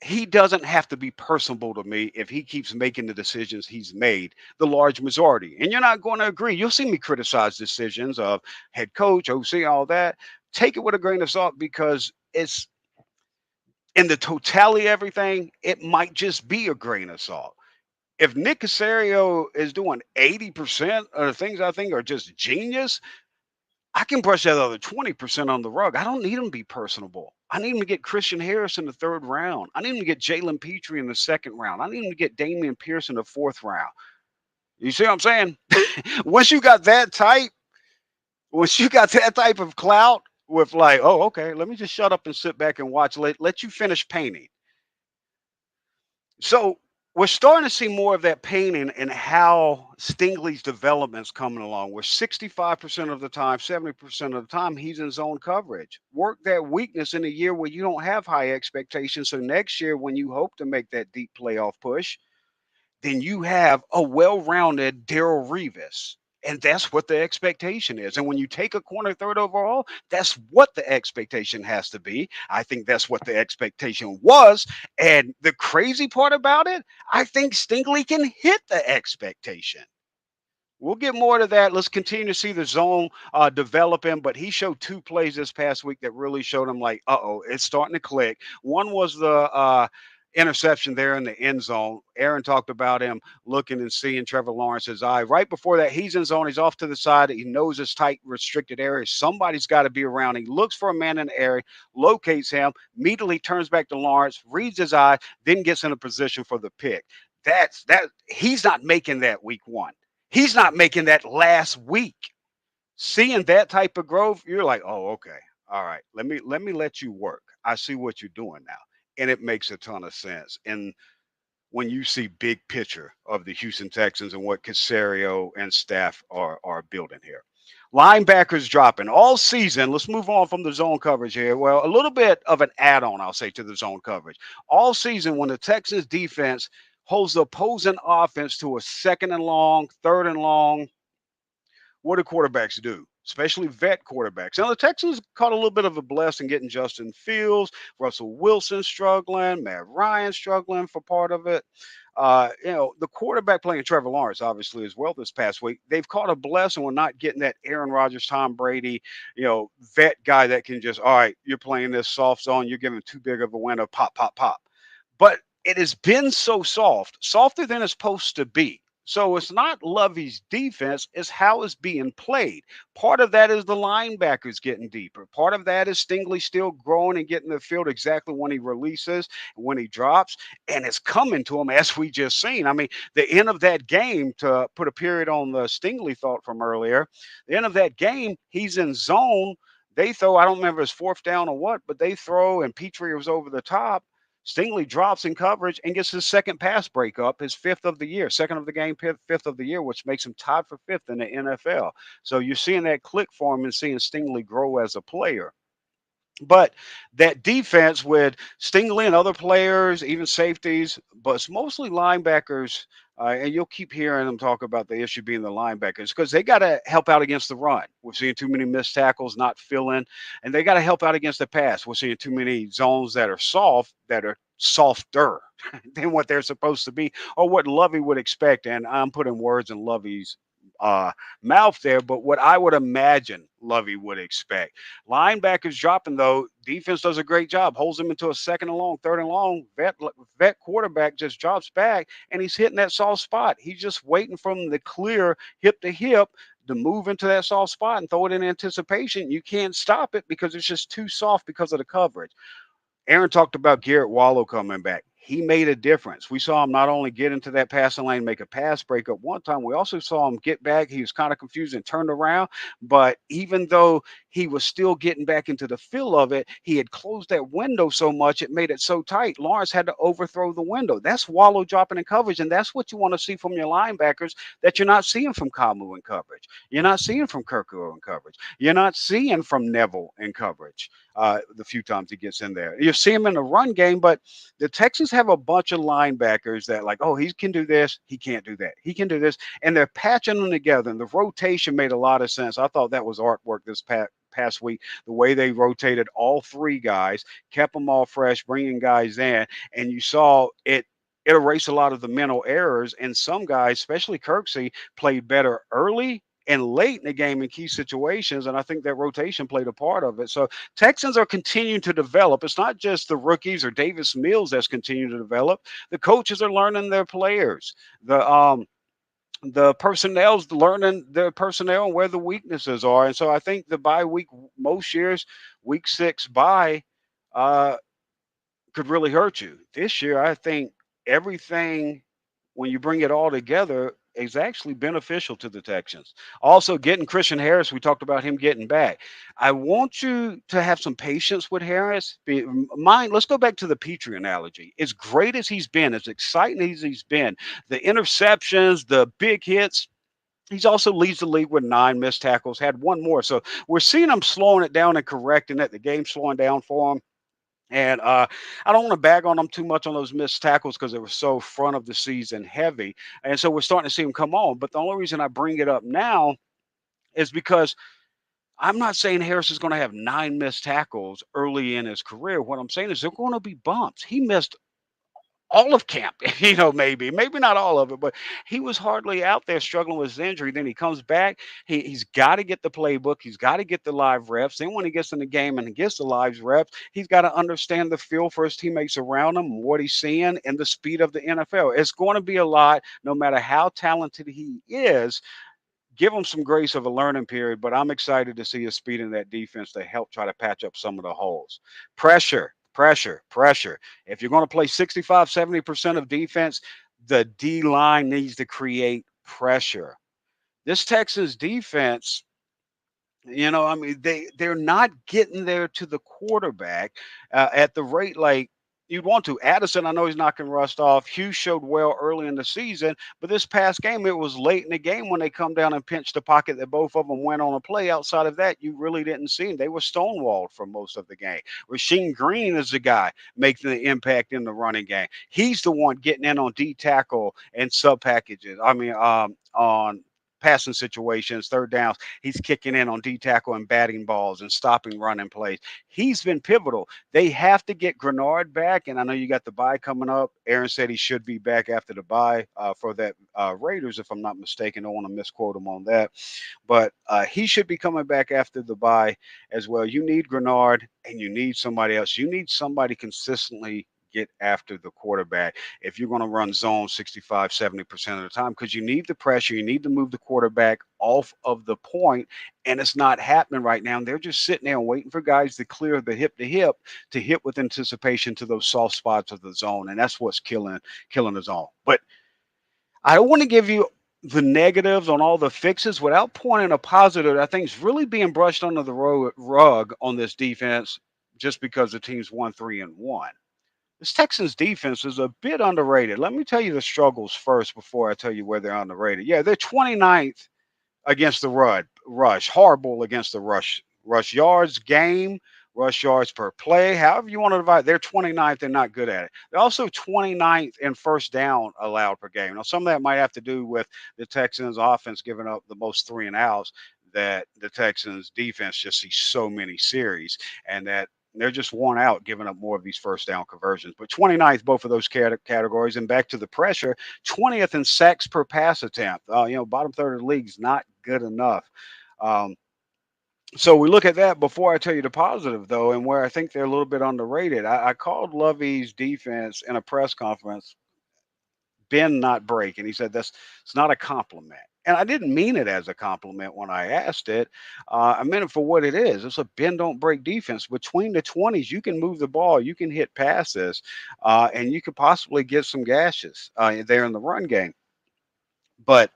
Speaker 2: He doesn't have to be personable to me if he keeps making the decisions he's made, the large majority. And you're not going to agree. You'll see me criticize decisions of head coach, OC, all that. Take it with a grain of salt, because it's in the totality of everything, it might just be a grain of salt. If Nick Caserio is doing 80% of the things I think are just genius, I can brush that other 20% on the rug. I don't need him to be personable. I need him to get Christian Harris in the 3rd round. I need him to get Jalen Petrie in the 2nd round. I need him to get Damian Pierce in the 4th round. You see what I'm saying? Once you got that type of clout with like, oh, okay, let me just shut up and sit back and watch. Let you finish painting. So we're starting to see more of that painting and how Stingley's development's coming along. Where 65% of the time, 70% of the time, he's in zone coverage. Work that weakness in a year where you don't have high expectations. So next year, when you hope to make that deep playoff push, then you have a well-rounded Darrelle Revis. And that's what the expectation is. And when you take a corner 3rd overall, that's what the expectation has to be. I think that's what the expectation was. And the crazy part about it, I think Stingley can hit the expectation. We'll get more to that. Let's continue to see the zone developing. But he showed 2 plays this past week that really showed him like, it's starting to click. One was the interception there in the end zone. Aaron talked about him looking and seeing Trevor Lawrence's eye. Right before that, he's in zone. He's off to the side. He knows his tight, restricted area. Somebody's got to be around. He looks for a man in the area, locates him, immediately turns back to Lawrence, reads his eye, then gets in a position for the pick. That he's not making that week one. He's not making that last week. Seeing that type of growth, you're like, oh, okay, all right. Let me let you work. I see what you're doing now, and it makes a ton of sense. And when you see big picture of the Houston Texans and what Casario and staff are building here. Linebackers dropping all season. Let's move on from the zone coverage here. Well, a little bit of an add-on, I'll say, to the zone coverage. All season, when the Texans defense holds the opposing offense to a 2nd and long, 3rd and long, what do quarterbacks do? Especially vet quarterbacks. Now, the Texans caught a little bit of a blessing getting Justin Fields, Russell Wilson struggling, Matt Ryan struggling for part of it. The quarterback playing Trevor Lawrence, obviously, as well this past week. They've caught a blessing with not getting that Aaron Rodgers, Tom Brady, vet guy that can just, all right, you're playing this soft zone, you're giving too big of a window, pop, pop, pop. But it has been so soft, softer than it's supposed to be. So it's not Lovey's defense, it's how it's being played. Part of that is the linebackers getting deeper. Part of that is Stingley still growing and getting the field exactly when he releases, when he drops, and it's coming to him as we just seen. I mean, the end of that game, to put a period on the Stingley thought from earlier, the end of that game, he's in zone. They throw, I don't remember his 4th down or what, but they throw, and Petrie was over the top. Stingley drops in coverage and gets his 2nd pass breakup, his 5th of the year, 2nd of the game, 5th of the year, which makes him tied for 5th in the NFL. So you're seeing that click for him and seeing Stingley grow as a player. But that defense with Stingley and other players, even safeties, but it's mostly linebackers. And you'll keep hearing them talk about the issue being the linebackers because they got to help out against the run. We're seeing too many missed tackles, not filling, and they got to help out against the pass. We're seeing too many zones that are soft, that are softer than what they're supposed to be or what Lovey would expect. And I'm putting words in Lovey's mouth there, but what I would imagine Lovey would expect. Linebackers dropping, though. Defense does a great job, holds them into a 2nd and long, 3rd and long. Vet quarterback just drops back, and he's hitting that soft spot. He's just waiting from the clear hip to hip to move into that soft spot and throw it in anticipation. You can't stop it because it's just too soft because of the coverage. Aaron talked about Garrett Wallow coming back. He made a difference. We saw him not only get into that passing lane, make a pass breakup one time, we also saw him get back. He was kind of confused and turned around. But even though he was still getting back into the feel of it, he had closed that window so much, it made it so tight. Lawrence had to overthrow the window. That's Wallow dropping in coverage, and that's what you want to see from your linebackers that you're not seeing from Kamu in coverage. You're not seeing from Kirko in coverage. You're not seeing from Neville in coverage the few times he gets in there. You see him in the run game, but the Texans have a bunch of linebackers that like, oh, he can do this, he can't do that. He can do this, and they're patching them together, and the rotation made a lot of sense. I thought that was artwork this past week, the way they rotated all 3 guys, kept them all fresh, bringing guys in, and you saw it erased a lot of the mental errors, and some guys, especially Kirksey, played better early and late in the game in key situations, and I think that rotation played a part of it. So Texans are continuing to develop. It's not just the rookies or Davis Mills that's continuing to develop. The coaches are learning their players. The personnel's learning their personnel and where the weaknesses are. And so I think the bye week, most years, week 6 bye could really hurt you. This year, I think everything, when you bring it all together, is actually beneficial to the Texans. Also, getting Christian Harris, we talked about him getting back. I want you to have some patience with Harris. Let's go back to the Petrie analogy. As great as he's been, as exciting as he's been, the interceptions, the big hits, he's also leads the league with 9 missed tackles, had 1 more. So we're seeing him slowing it down and correcting it. The game's slowing down for him. And I don't want to bag on them too much on those missed tackles because they were so front of the season heavy. And so we're starting to see them come on. But the only reason I bring it up now is because I'm not saying Harris is going to have 9 missed tackles early in his career. What I'm saying is they're going to be bumps. He missed all of camp, maybe not all of it, but he was hardly out there struggling with his injury. Then he comes back. He's got to get the playbook. He's got to get the live reps. Then when he gets in the game and he gets the live reps, he's got to understand the feel for his teammates around him, what he's seeing, and the speed of the NFL. It's going to be a lot, no matter how talented he is. Give him some grace of a learning period, but I'm excited to see his speed in that defense to help try to patch up some of the holes. Pressure, pressure, pressure. If you're going to play 65, 70% of defense, the D line needs to create pressure. This Texas defense, I mean, they're not getting there to the quarterback at the rate like you'd want to. Addison, I know he's knocking rust off. Hughes showed well early in the season, but this past game, it was late in the game when they come down and pinched the pocket that both of them went on a play. Outside of that, you really didn't see them. They were stonewalled for most of the game. Rasheem Green is the guy making the impact in the running game. He's the one getting in on D tackle and sub packages. I mean, on passing situations, third downs. He's kicking in on D tackle and batting balls and stopping running plays. He's been pivotal. They have to get Grenard back, and I know you got the bye coming up. Aaron said he should be back after the bye for that Raiders, if I'm not mistaken. I don't want to misquote him on that, but he should be coming back after the bye as well. You need Grenard, and you need somebody else. You need somebody consistently get after the quarterback if you're going to run zone 65, 70% of the time, because you need the pressure. You need to move the quarterback off of the point, and it's not happening right now. And they're just sitting there and waiting for guys to clear the hip to hit with anticipation to those soft spots of the zone. And that's what's killing the zone. But I don't want to give you the negatives on all the fixes without pointing a positive that I think is really being brushed under the rug on this defense just because the team's 1-3-1. This Texans defense is a bit underrated. Let me tell you the struggles first before I tell you where they're underrated. Yeah, they're 29th against the rush, horrible against the rush yards game, rush yards per play, however you want to divide. They're 29th. They're not good at it. They're also 29th in first down allowed per game. Now, some of that might have to do with the Texans offense giving up the most 3-and-outs, that the Texans defense just sees so many series, and that they're just worn out giving up more of these first down conversions. But 29th, both of those categories. And back to the pressure, 20th in sacks per pass attempt. Bottom third of the league is not good enough. So we look at that before I tell you the positive, though, and where I think they're a little bit underrated. I called Lovey's defense in a press conference, bend not break, and he said it's not a compliment. And I didn't mean it as a compliment when I asked it. I meant it for what it is. It's a bend don't break defense. Between the 20s, you can move the ball, you can hit passes, and you could possibly get some gashes there in the run game. But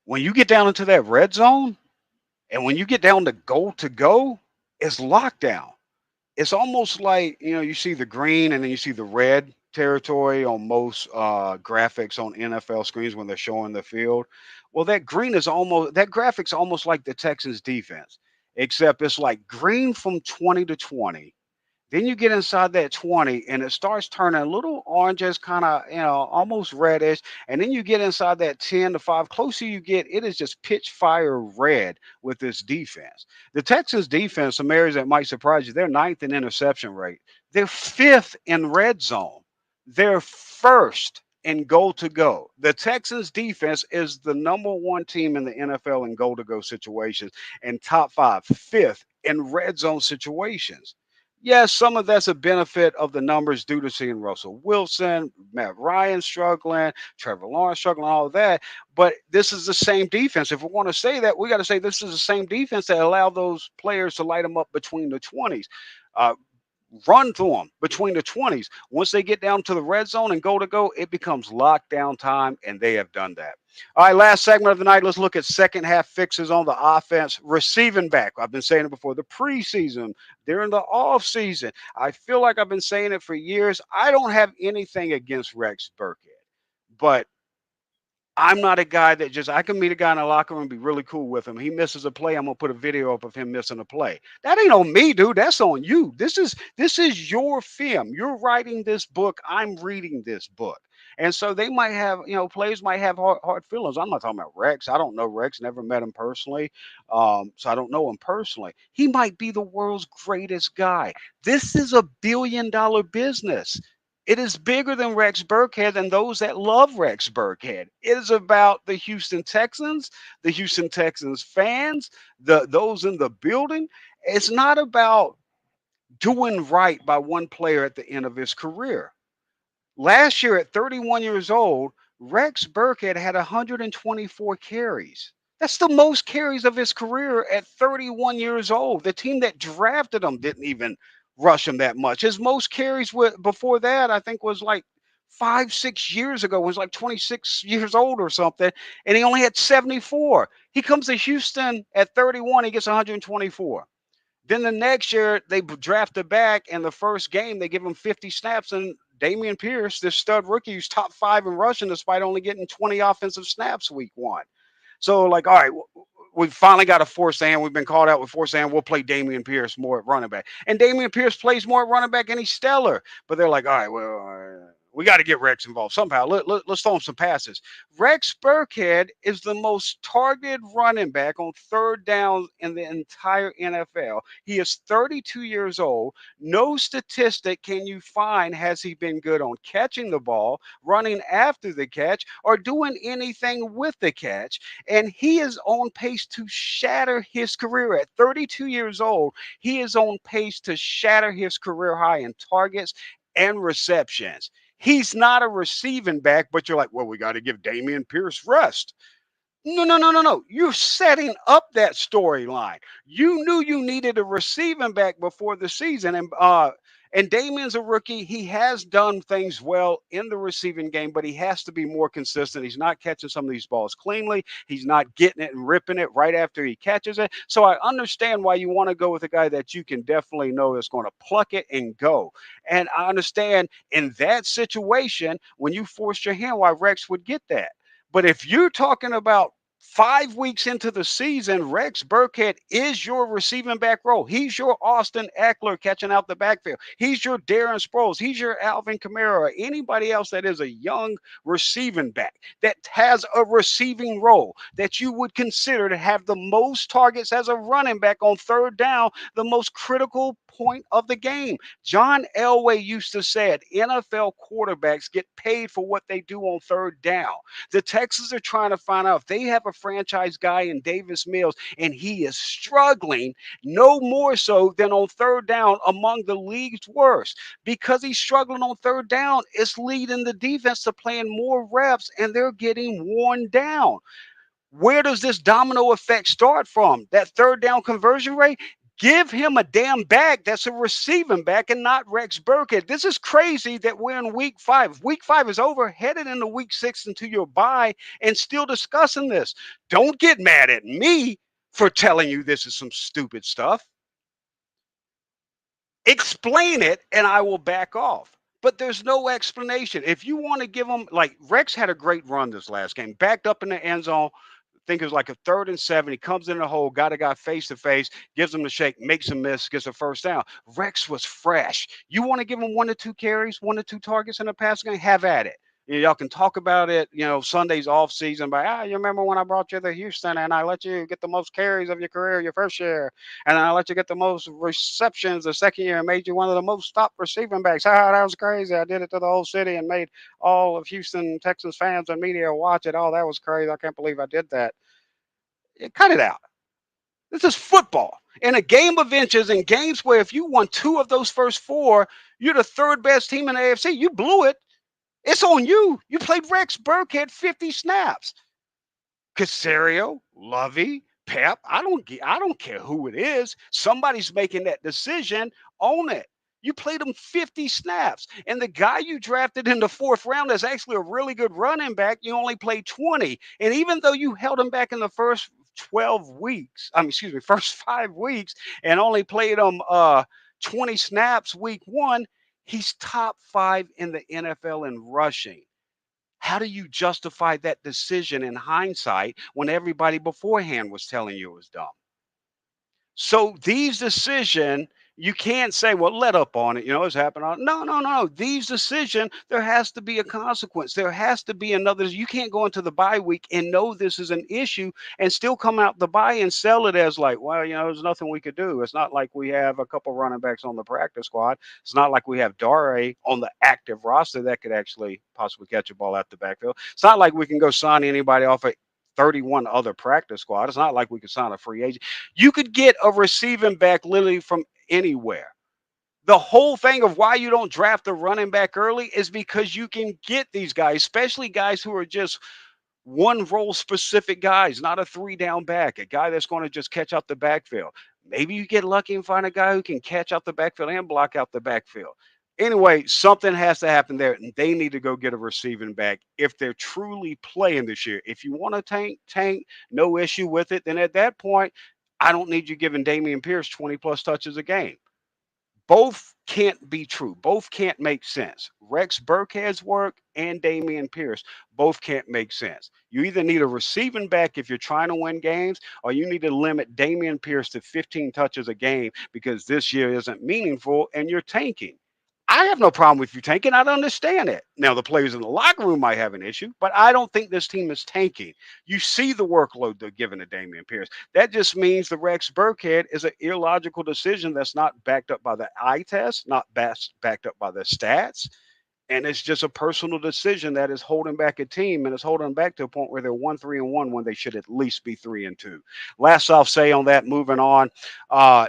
Speaker 2: when you get down into that red zone, and when you get down to go, it's lockdown. It's almost like, you see the green and then you see the red territory on most graphics on NFL screens when they're showing the field. Well, that graphic's almost like the Texans defense, except it's like green from 20 to 20. Then you get inside that 20 and it starts turning a little oranges, kind of, almost reddish. And then you get inside that 10 to 5. Closer you get, it is just pitch fire red with this defense. The Texans defense, some areas that might surprise you, they're ninth in interception rate. They're fifth in red zone. They're first in goal to go. The Texans defense is the number one team in the NFL in goal to go situations and top 5, fifth in red zone situations. Yes, some of that's a benefit of the numbers due to seeing Russell Wilson, Matt Ryan struggling, Trevor Lawrence struggling, all of that. But this is the same defense. If we want to say that, we got to say this is the same defense that allowed those players to light them up between the 20s. Run to them between the 20s. Once they get down to the red zone and go to go, it becomes lockdown time, and they have done that. All right, last segment of the night. Let's look at second half fixes on the offense. Receiving back. I've been saying it before. The preseason, during the off season. I feel like I've been saying it for years. I don't have anything against Rex Burkhead, but I'm not a guy that I can meet a guy in the locker room and be really cool with him. He misses a play, I'm gonna put a video up of him missing a play. That ain't on me, dude. That's on you. This is your film. You're writing this book. I'm reading this book. And so they might have, players might have hard feelings. I'm not talking about Rex. I don't know Rex, never met him personally. So I don't know him personally. He might be the world's greatest guy. This is a $1 billion business. It is bigger than Rex Burkhead and those that love Rex Burkhead. It is about the Houston Texans fans, those in the building. It's not about doing right by one player at the end of his career. Last year at 31 years old, Rex Burkhead had 124 carries. That's the most carries of his career at 31 years old. The team that drafted him didn't even rush him that much. His most carries before that, I think, was like 5, 6 years ago. Was like 26 years old or something, and he only had 74. He comes to Houston at 31, he gets 124. Then the next year, they drafted back, and the first game, they give him 50 snaps, and Dameon Pierce, this stud rookie, who's top 5 in rushing despite only getting 20 offensive snaps week 1. So, like, all right, we finally got a forced hand. We've been called out with forced hand. We'll play Dameon Pierce more at running back. And Dameon Pierce plays more at running back, and he's stellar. But they're like, all right, well, we got to get Rex involved somehow. Let's throw him some passes. Rex Burkhead is the most targeted running back on third down in the entire NFL. He is 32 years old. No statistic can you find has he been good on catching the ball, running after the catch, or doing anything with the catch. And he is on pace to shatter his career at 32 years old. He is on pace to shatter his career high in targets and receptions. He's not a receiving back, but you're like, well, we got to give Dameon Pierce rest. No. You're setting up that storyline. You knew you needed a receiving back before the season. And Damien's a rookie. He has done things well in the receiving game, but he has to be more consistent. He's not catching some of these balls cleanly. He's not getting it and ripping it right after he catches it. So I understand why you want to go with a guy that you can definitely know is going to pluck it and go. And I understand in that situation, when you forced your hand, why Rex would get that. But if you're talking about 5 weeks into the season, Rex Burkhead is your receiving back role. He's your Austin Eckler catching out the backfield. He's your Darren Sproles. He's your Alvin Kamara or anybody else that is a young receiving back that has a receiving role that you would consider to have the most targets as a running back on third down, the most critical point of the game. John Elway used to say NFL quarterbacks get paid for what they do on third down. The Texans are trying to find out if they have a franchise guy in Davis Mills and he is struggling no more so than on third down among the league's worst. Because he's struggling on third down, it's leading the defense to playing more reps and they're getting worn down. Where does this domino effect start from? That third down conversion rate? Give him a damn back that's a receiving back and not Rex Burkhead. This is crazy that we're in week 5. Week 5 is over, headed into week 6 into your bye, and still discussing this. Don't get mad at me for telling you this is some stupid stuff. Explain it, and I will back off. But there's no explanation. If you want to give him, like Rex had a great run this last game, backed up in the end zone. I think it was like a 3rd and 7. He comes in the hole, got a guy face to face, gives him the shake, makes him miss, gets a first down. Rex was fresh. You want to give him 1 to 2 carries, 1 to 2 targets in a passing game? Have at it. Y'all can talk about it, Sunday's off season, but you remember when I brought you to Houston and I let you get the most carries of your career your first year, and I let you get the most receptions the second year and made you one of the most top receiving backs. That was crazy. I did it to the whole city and made all of Houston Texans fans and media watch it. Oh, that was crazy. I can't believe I did that. Cut it out. This is football. In a game of inches, in games where if you won 2 of those first 4, you're the 3rd best team in the AFC. You blew it. It's on you. You played Rex Burkhead 50 snaps. Casario, Lovey, Pep, I don't care who it is. Somebody's making that decision. Own it. You played him 50 snaps. And the guy you drafted in the 4th round is actually a really good running back. You only played 20. And even though you held him back in the first 5 weeks and only played him 20 snaps week 1, he's top 5 in the NFL in rushing. How do you justify that decision in hindsight when everybody beforehand was telling you it was dumb? So these decisions You can't say, well, let up on it. It's happening. No, no, no. These decisions, there has to be a consequence. There has to be another. You can't go into the bye week and know this is an issue and still come out the bye and sell it as like, well, there's nothing we could do. It's not like we have a couple running backs on the practice squad. It's not like we have Dare on the active roster that could actually possibly catch a ball out the backfield. It's not like we can go sign anybody off a 31 other practice squad. It's not like we could sign a free agent. You could get a receiving back literally from anywhere. The whole thing of why you don't draft a running back early is because you can get these guys, especially guys who are just one role specific guys, not a 3-down back, a guy that's going to just catch out the backfield. Maybe you get lucky and find a guy who can catch out the backfield and block out the backfield. Anyway, something has to happen there, and they need to go get a receiving back if they're truly playing this year. If you want to tank, no issue with it, then at that point, I don't need you giving Dameon Pierce 20-plus touches a game. Both can't be true. Both can't make sense. Rex Burkhead's work and Dameon Pierce both can't make sense. You either need a receiving back if you're trying to win games, or you need to limit Dameon Pierce to 15 touches a game because this year isn't meaningful and you're tanking. I have no problem with you tanking. I don't understand it. Now, the players in the locker room might have an issue, but I don't think this team is tanking. You see the workload they're giving to Dameon Pierce. That just means the Rex Burkhead is an illogical decision that's not backed up by the eye test, not backed up by the stats. And it's just a personal decision that is holding back a team, and it's holding back to a point where they're 1-3-1 when they should at least be 3-2. Last I'll say on that, moving on,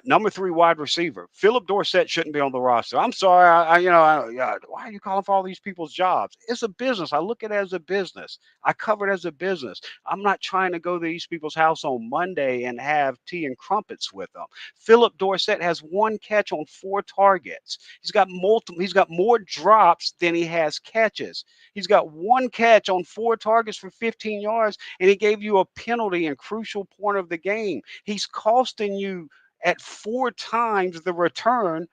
Speaker 2: number 3 wide receiver, Philip Dorsett shouldn't be on the roster. I'm sorry, why are you calling for all these people's jobs? It's a business. I look at it as a business. I cover it as a business. I'm not trying to go to these people's house on Monday and have tea and crumpets with them. Philip Dorsett has 1 catch on 4 targets. He's got more drops than he has catches. He's got 1 catch on 4 targets for 15 yards, and he gave you a penalty in crucial point of the game. He's costing you at 4 times the return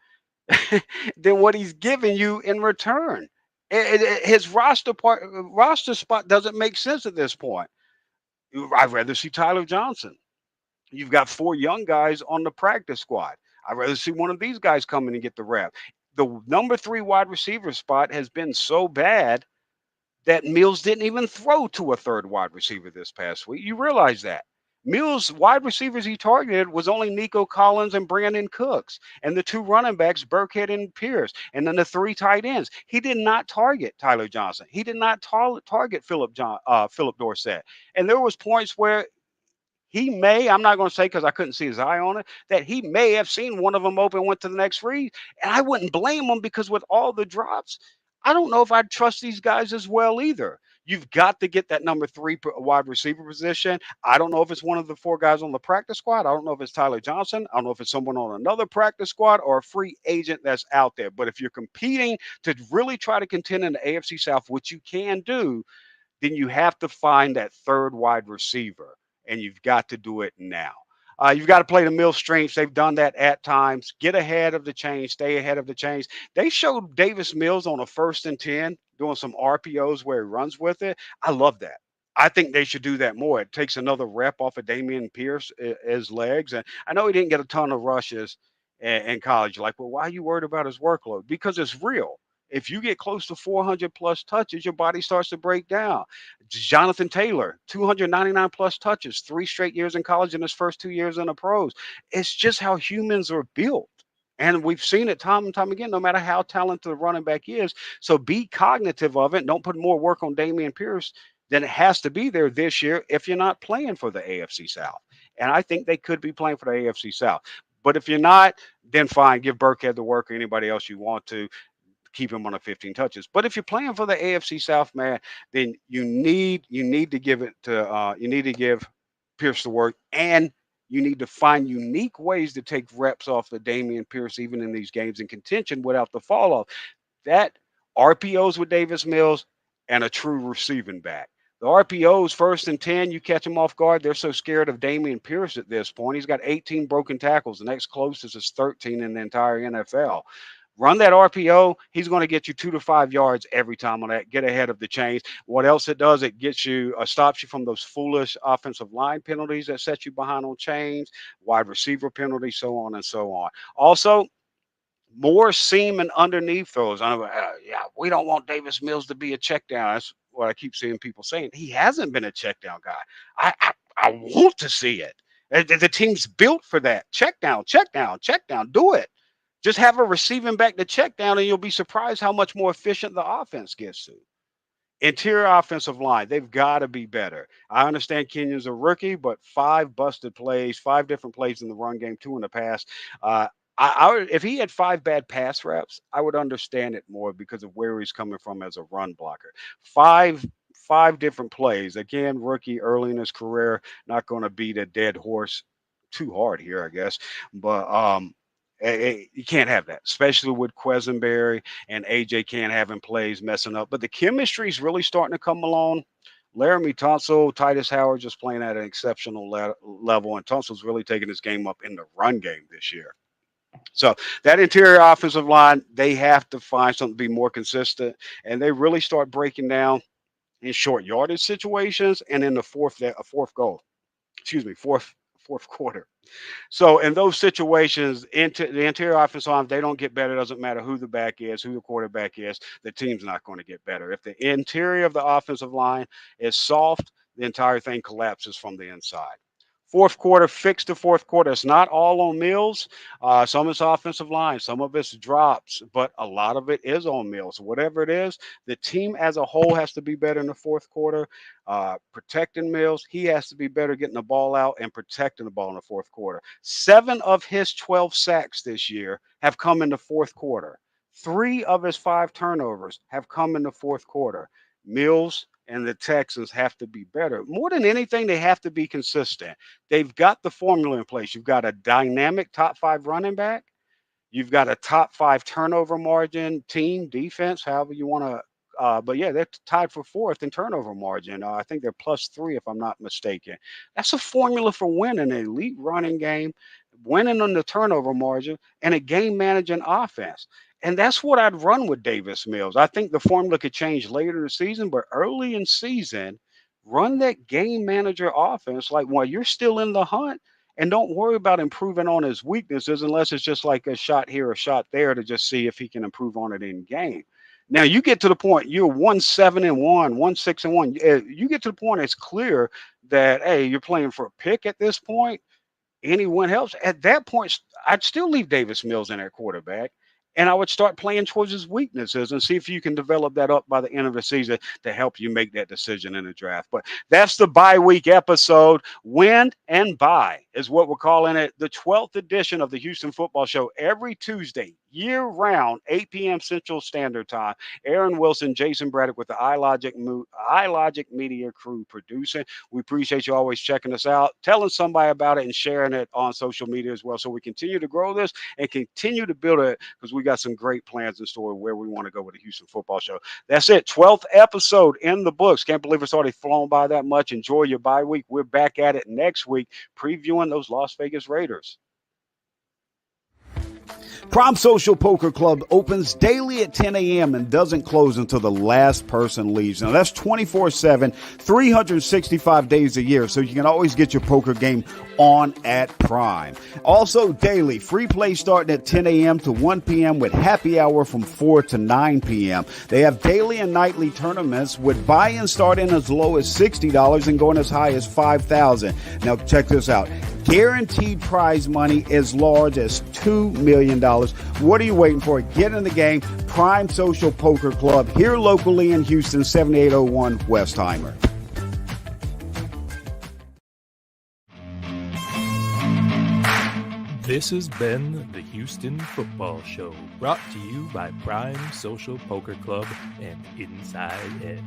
Speaker 2: than what he's giving you in return. His roster spot doesn't make sense at this point. I'd rather see Tyler Johnson. You've got 4 young guys on the practice squad. I'd rather see one of these guys come in and get the rep. The number 3 wide receiver spot has been so bad that Mills didn't even throw to a 3rd wide receiver this past week. You realize that. Mills' wide receivers he targeted was only Nico Collins and Brandon Cooks, and the 2 running backs, Burkhead and Pierce, and then the 3 tight ends. He did not target Tyler Johnson. He did not target Philip Dorsett. And there was points where he may, I'm not going to say because I couldn't see his eye on it, that he may have seen one of them open, went to the next read. And I wouldn't blame him because with all the drops, I don't know if I'd trust these guys as well either. You've got to get that number 3 wide receiver position. I don't know if it's one of the 4 guys on the practice squad. I don't know if it's Tyler Johnson. I don't know if it's someone on another practice squad or a free agent that's out there. But if you're competing to really try to contend in the AFC South, which you can do, then you have to find that 3rd wide receiver. And you've got to do it now. You've got to play the Mills strengths. They've done that at times. Get ahead of the chains. Stay ahead of the chains. They showed Davis Mills on a 1st and 10 doing some RPOs where he runs with it. I love that. I think they should do that more. It takes another rep off of Dameon Pierce's legs. And I know he didn't get a ton of rushes in college. Like, well, why are you worried about his workload? Because it's real. If you get close to 400-plus touches, your body starts to break down. Jonathan Taylor, 299-plus touches, 3 straight years in college and his first 2 years in the pros. It's just how humans are built. And we've seen it time and time again, no matter how talented the running back is. So be cognitive of it. Don't put more work on Dameon Pierce than it has to be there this year if you're not playing for the AFC South. And I think they could be playing for the AFC South. But if you're not, then fine, give Burkhead the work or anybody else you want to. Keep him on a 15 touches. But if you're playing for the AFC South, man, then you need to give it to you need to give Pierce the work, and you need to find unique ways to take reps off the Dameon Pierce even in these games in contention without the fall off. That RPOs with Davis Mills and a true receiving back. The RPOs 1st and 10, you catch them off guard. They're so scared of Dameon Pierce at this point. He's got 18 broken tackles. The next closest is 13 in the entire NFL. Run that RPO. He's going to get you 2 to 5 yards every time on that. Get ahead of the chains. What else it does? It gets you, stops you from those foolish offensive line penalties that set you behind on chains, wide receiver penalties, so on and so on. Also, more seam and underneath throws. We don't want Davis Mills to be a check down. That's what I keep seeing people saying. He hasn't been a check down guy. I want to see it. The team's built for that. Check down, check down, check down. Do it. Just have a receiving back to check down, and you'll be surprised how much more efficient the offense gets to. Interior offensive line, they've got to be better. I understand Kenyon's a rookie, but 5 busted plays, 5 different plays in the run game, 2 in the pass. If he had 5 bad pass reps, I would understand it more because of where he's coming from as a run blocker. 5 different plays. Again, rookie early in his career, not going to beat a dead horse too hard here, I guess. But you can't have that, especially with Quesenberry and AJ can't have him plays messing up. But the chemistry is really starting to come along. Laramie Tunsil, Titus Howard just playing at an exceptional level, and Tunsil's really taking his game up in the run game this year. So that interior offensive line, they have to find something to be more consistent, and they really start breaking down in short yardage situations and in the fourth quarter. So in those situations, the interior offensive line, they don't get better. It doesn't matter who the back is, who the quarterback is. The team's not going to get better. If the interior of the offensive line is soft, the entire thing collapses from the inside. Fourth quarter, fix the fourth quarter. It's not all on Mills. Some of it's offensive line. Some of it's drops, but a lot of it is on Mills. Whatever it is, the team as a whole has to be better in the fourth quarter. Protecting Mills, he has to be better getting the ball out and protecting the ball in the fourth quarter. 7 of his 12 sacks this year have come in the fourth quarter. 3 of his 5 turnovers have come in the fourth quarter. Mills and the Texans have to be better. More than anything, they have to be consistent. They've got the formula in place. You've got a dynamic top 5 running back. You've got a top 5 turnover margin, team, defense, however you want to. But yeah, they're tied for 4th in turnover margin. I think they're +3 if I'm not mistaken. That's a formula for winning an elite running game, winning on the turnover margin, and a game-managing offense. And that's what I'd run with Davis Mills. I think the formula could change later in the season, but early in season, run that game manager offense like while you're still in the hunt, and don't worry about improving on his weaknesses unless it's just like a shot here, a shot there to just see if he can improve on it in game. Now you get to the point you're 1-7-1, 1-6-1. You get to the point it's clear that, hey, you're playing for a pick at this point. Any win helps. At that point, I'd still leave Davis Mills in at quarterback. And I would start playing towards his weaknesses and see if you can develop that up by the end of the season to help you make that decision in the draft. But that's the bye week episode. Win and Buy is what we're calling it. The 12th edition of the Houston Football Show every Tuesday, year-round, 8 p.m. Central Standard Time. Aaron Wilson, Jayson Braddock with the iLogic Media crew producing. We appreciate you always checking us out, telling somebody about it, and sharing it on social media as well so we continue to grow this and continue to build it because we got some great plans in store where we want to go with the Houston Football Show. That's it. 12th episode in the books. Can't believe it's already flown by that much. Enjoy your bye week. We're back at it next week previewing those Las Vegas Raiders.
Speaker 4: Prime Social Poker Club opens daily at 10 a.m. and doesn't close until the last person leaves. Now, that's 24/7, 365 days a year, so you can always get your poker game on at Prime. Also, daily, free play starting at 10 a.m. to 1 p.m. with happy hour from 4 to 9 p.m. They have daily and nightly tournaments with buy-in starting as low as $60 and going as high as $5,000. Now, check this out. Guaranteed prize money as large as $2 million. What are you waiting for? Get in the game. Prime Social Poker Club here locally in Houston, 7801 Westheimer.
Speaker 1: This has been the Houston Football Show, brought to you by Prime Social Poker Club and Inside Edge.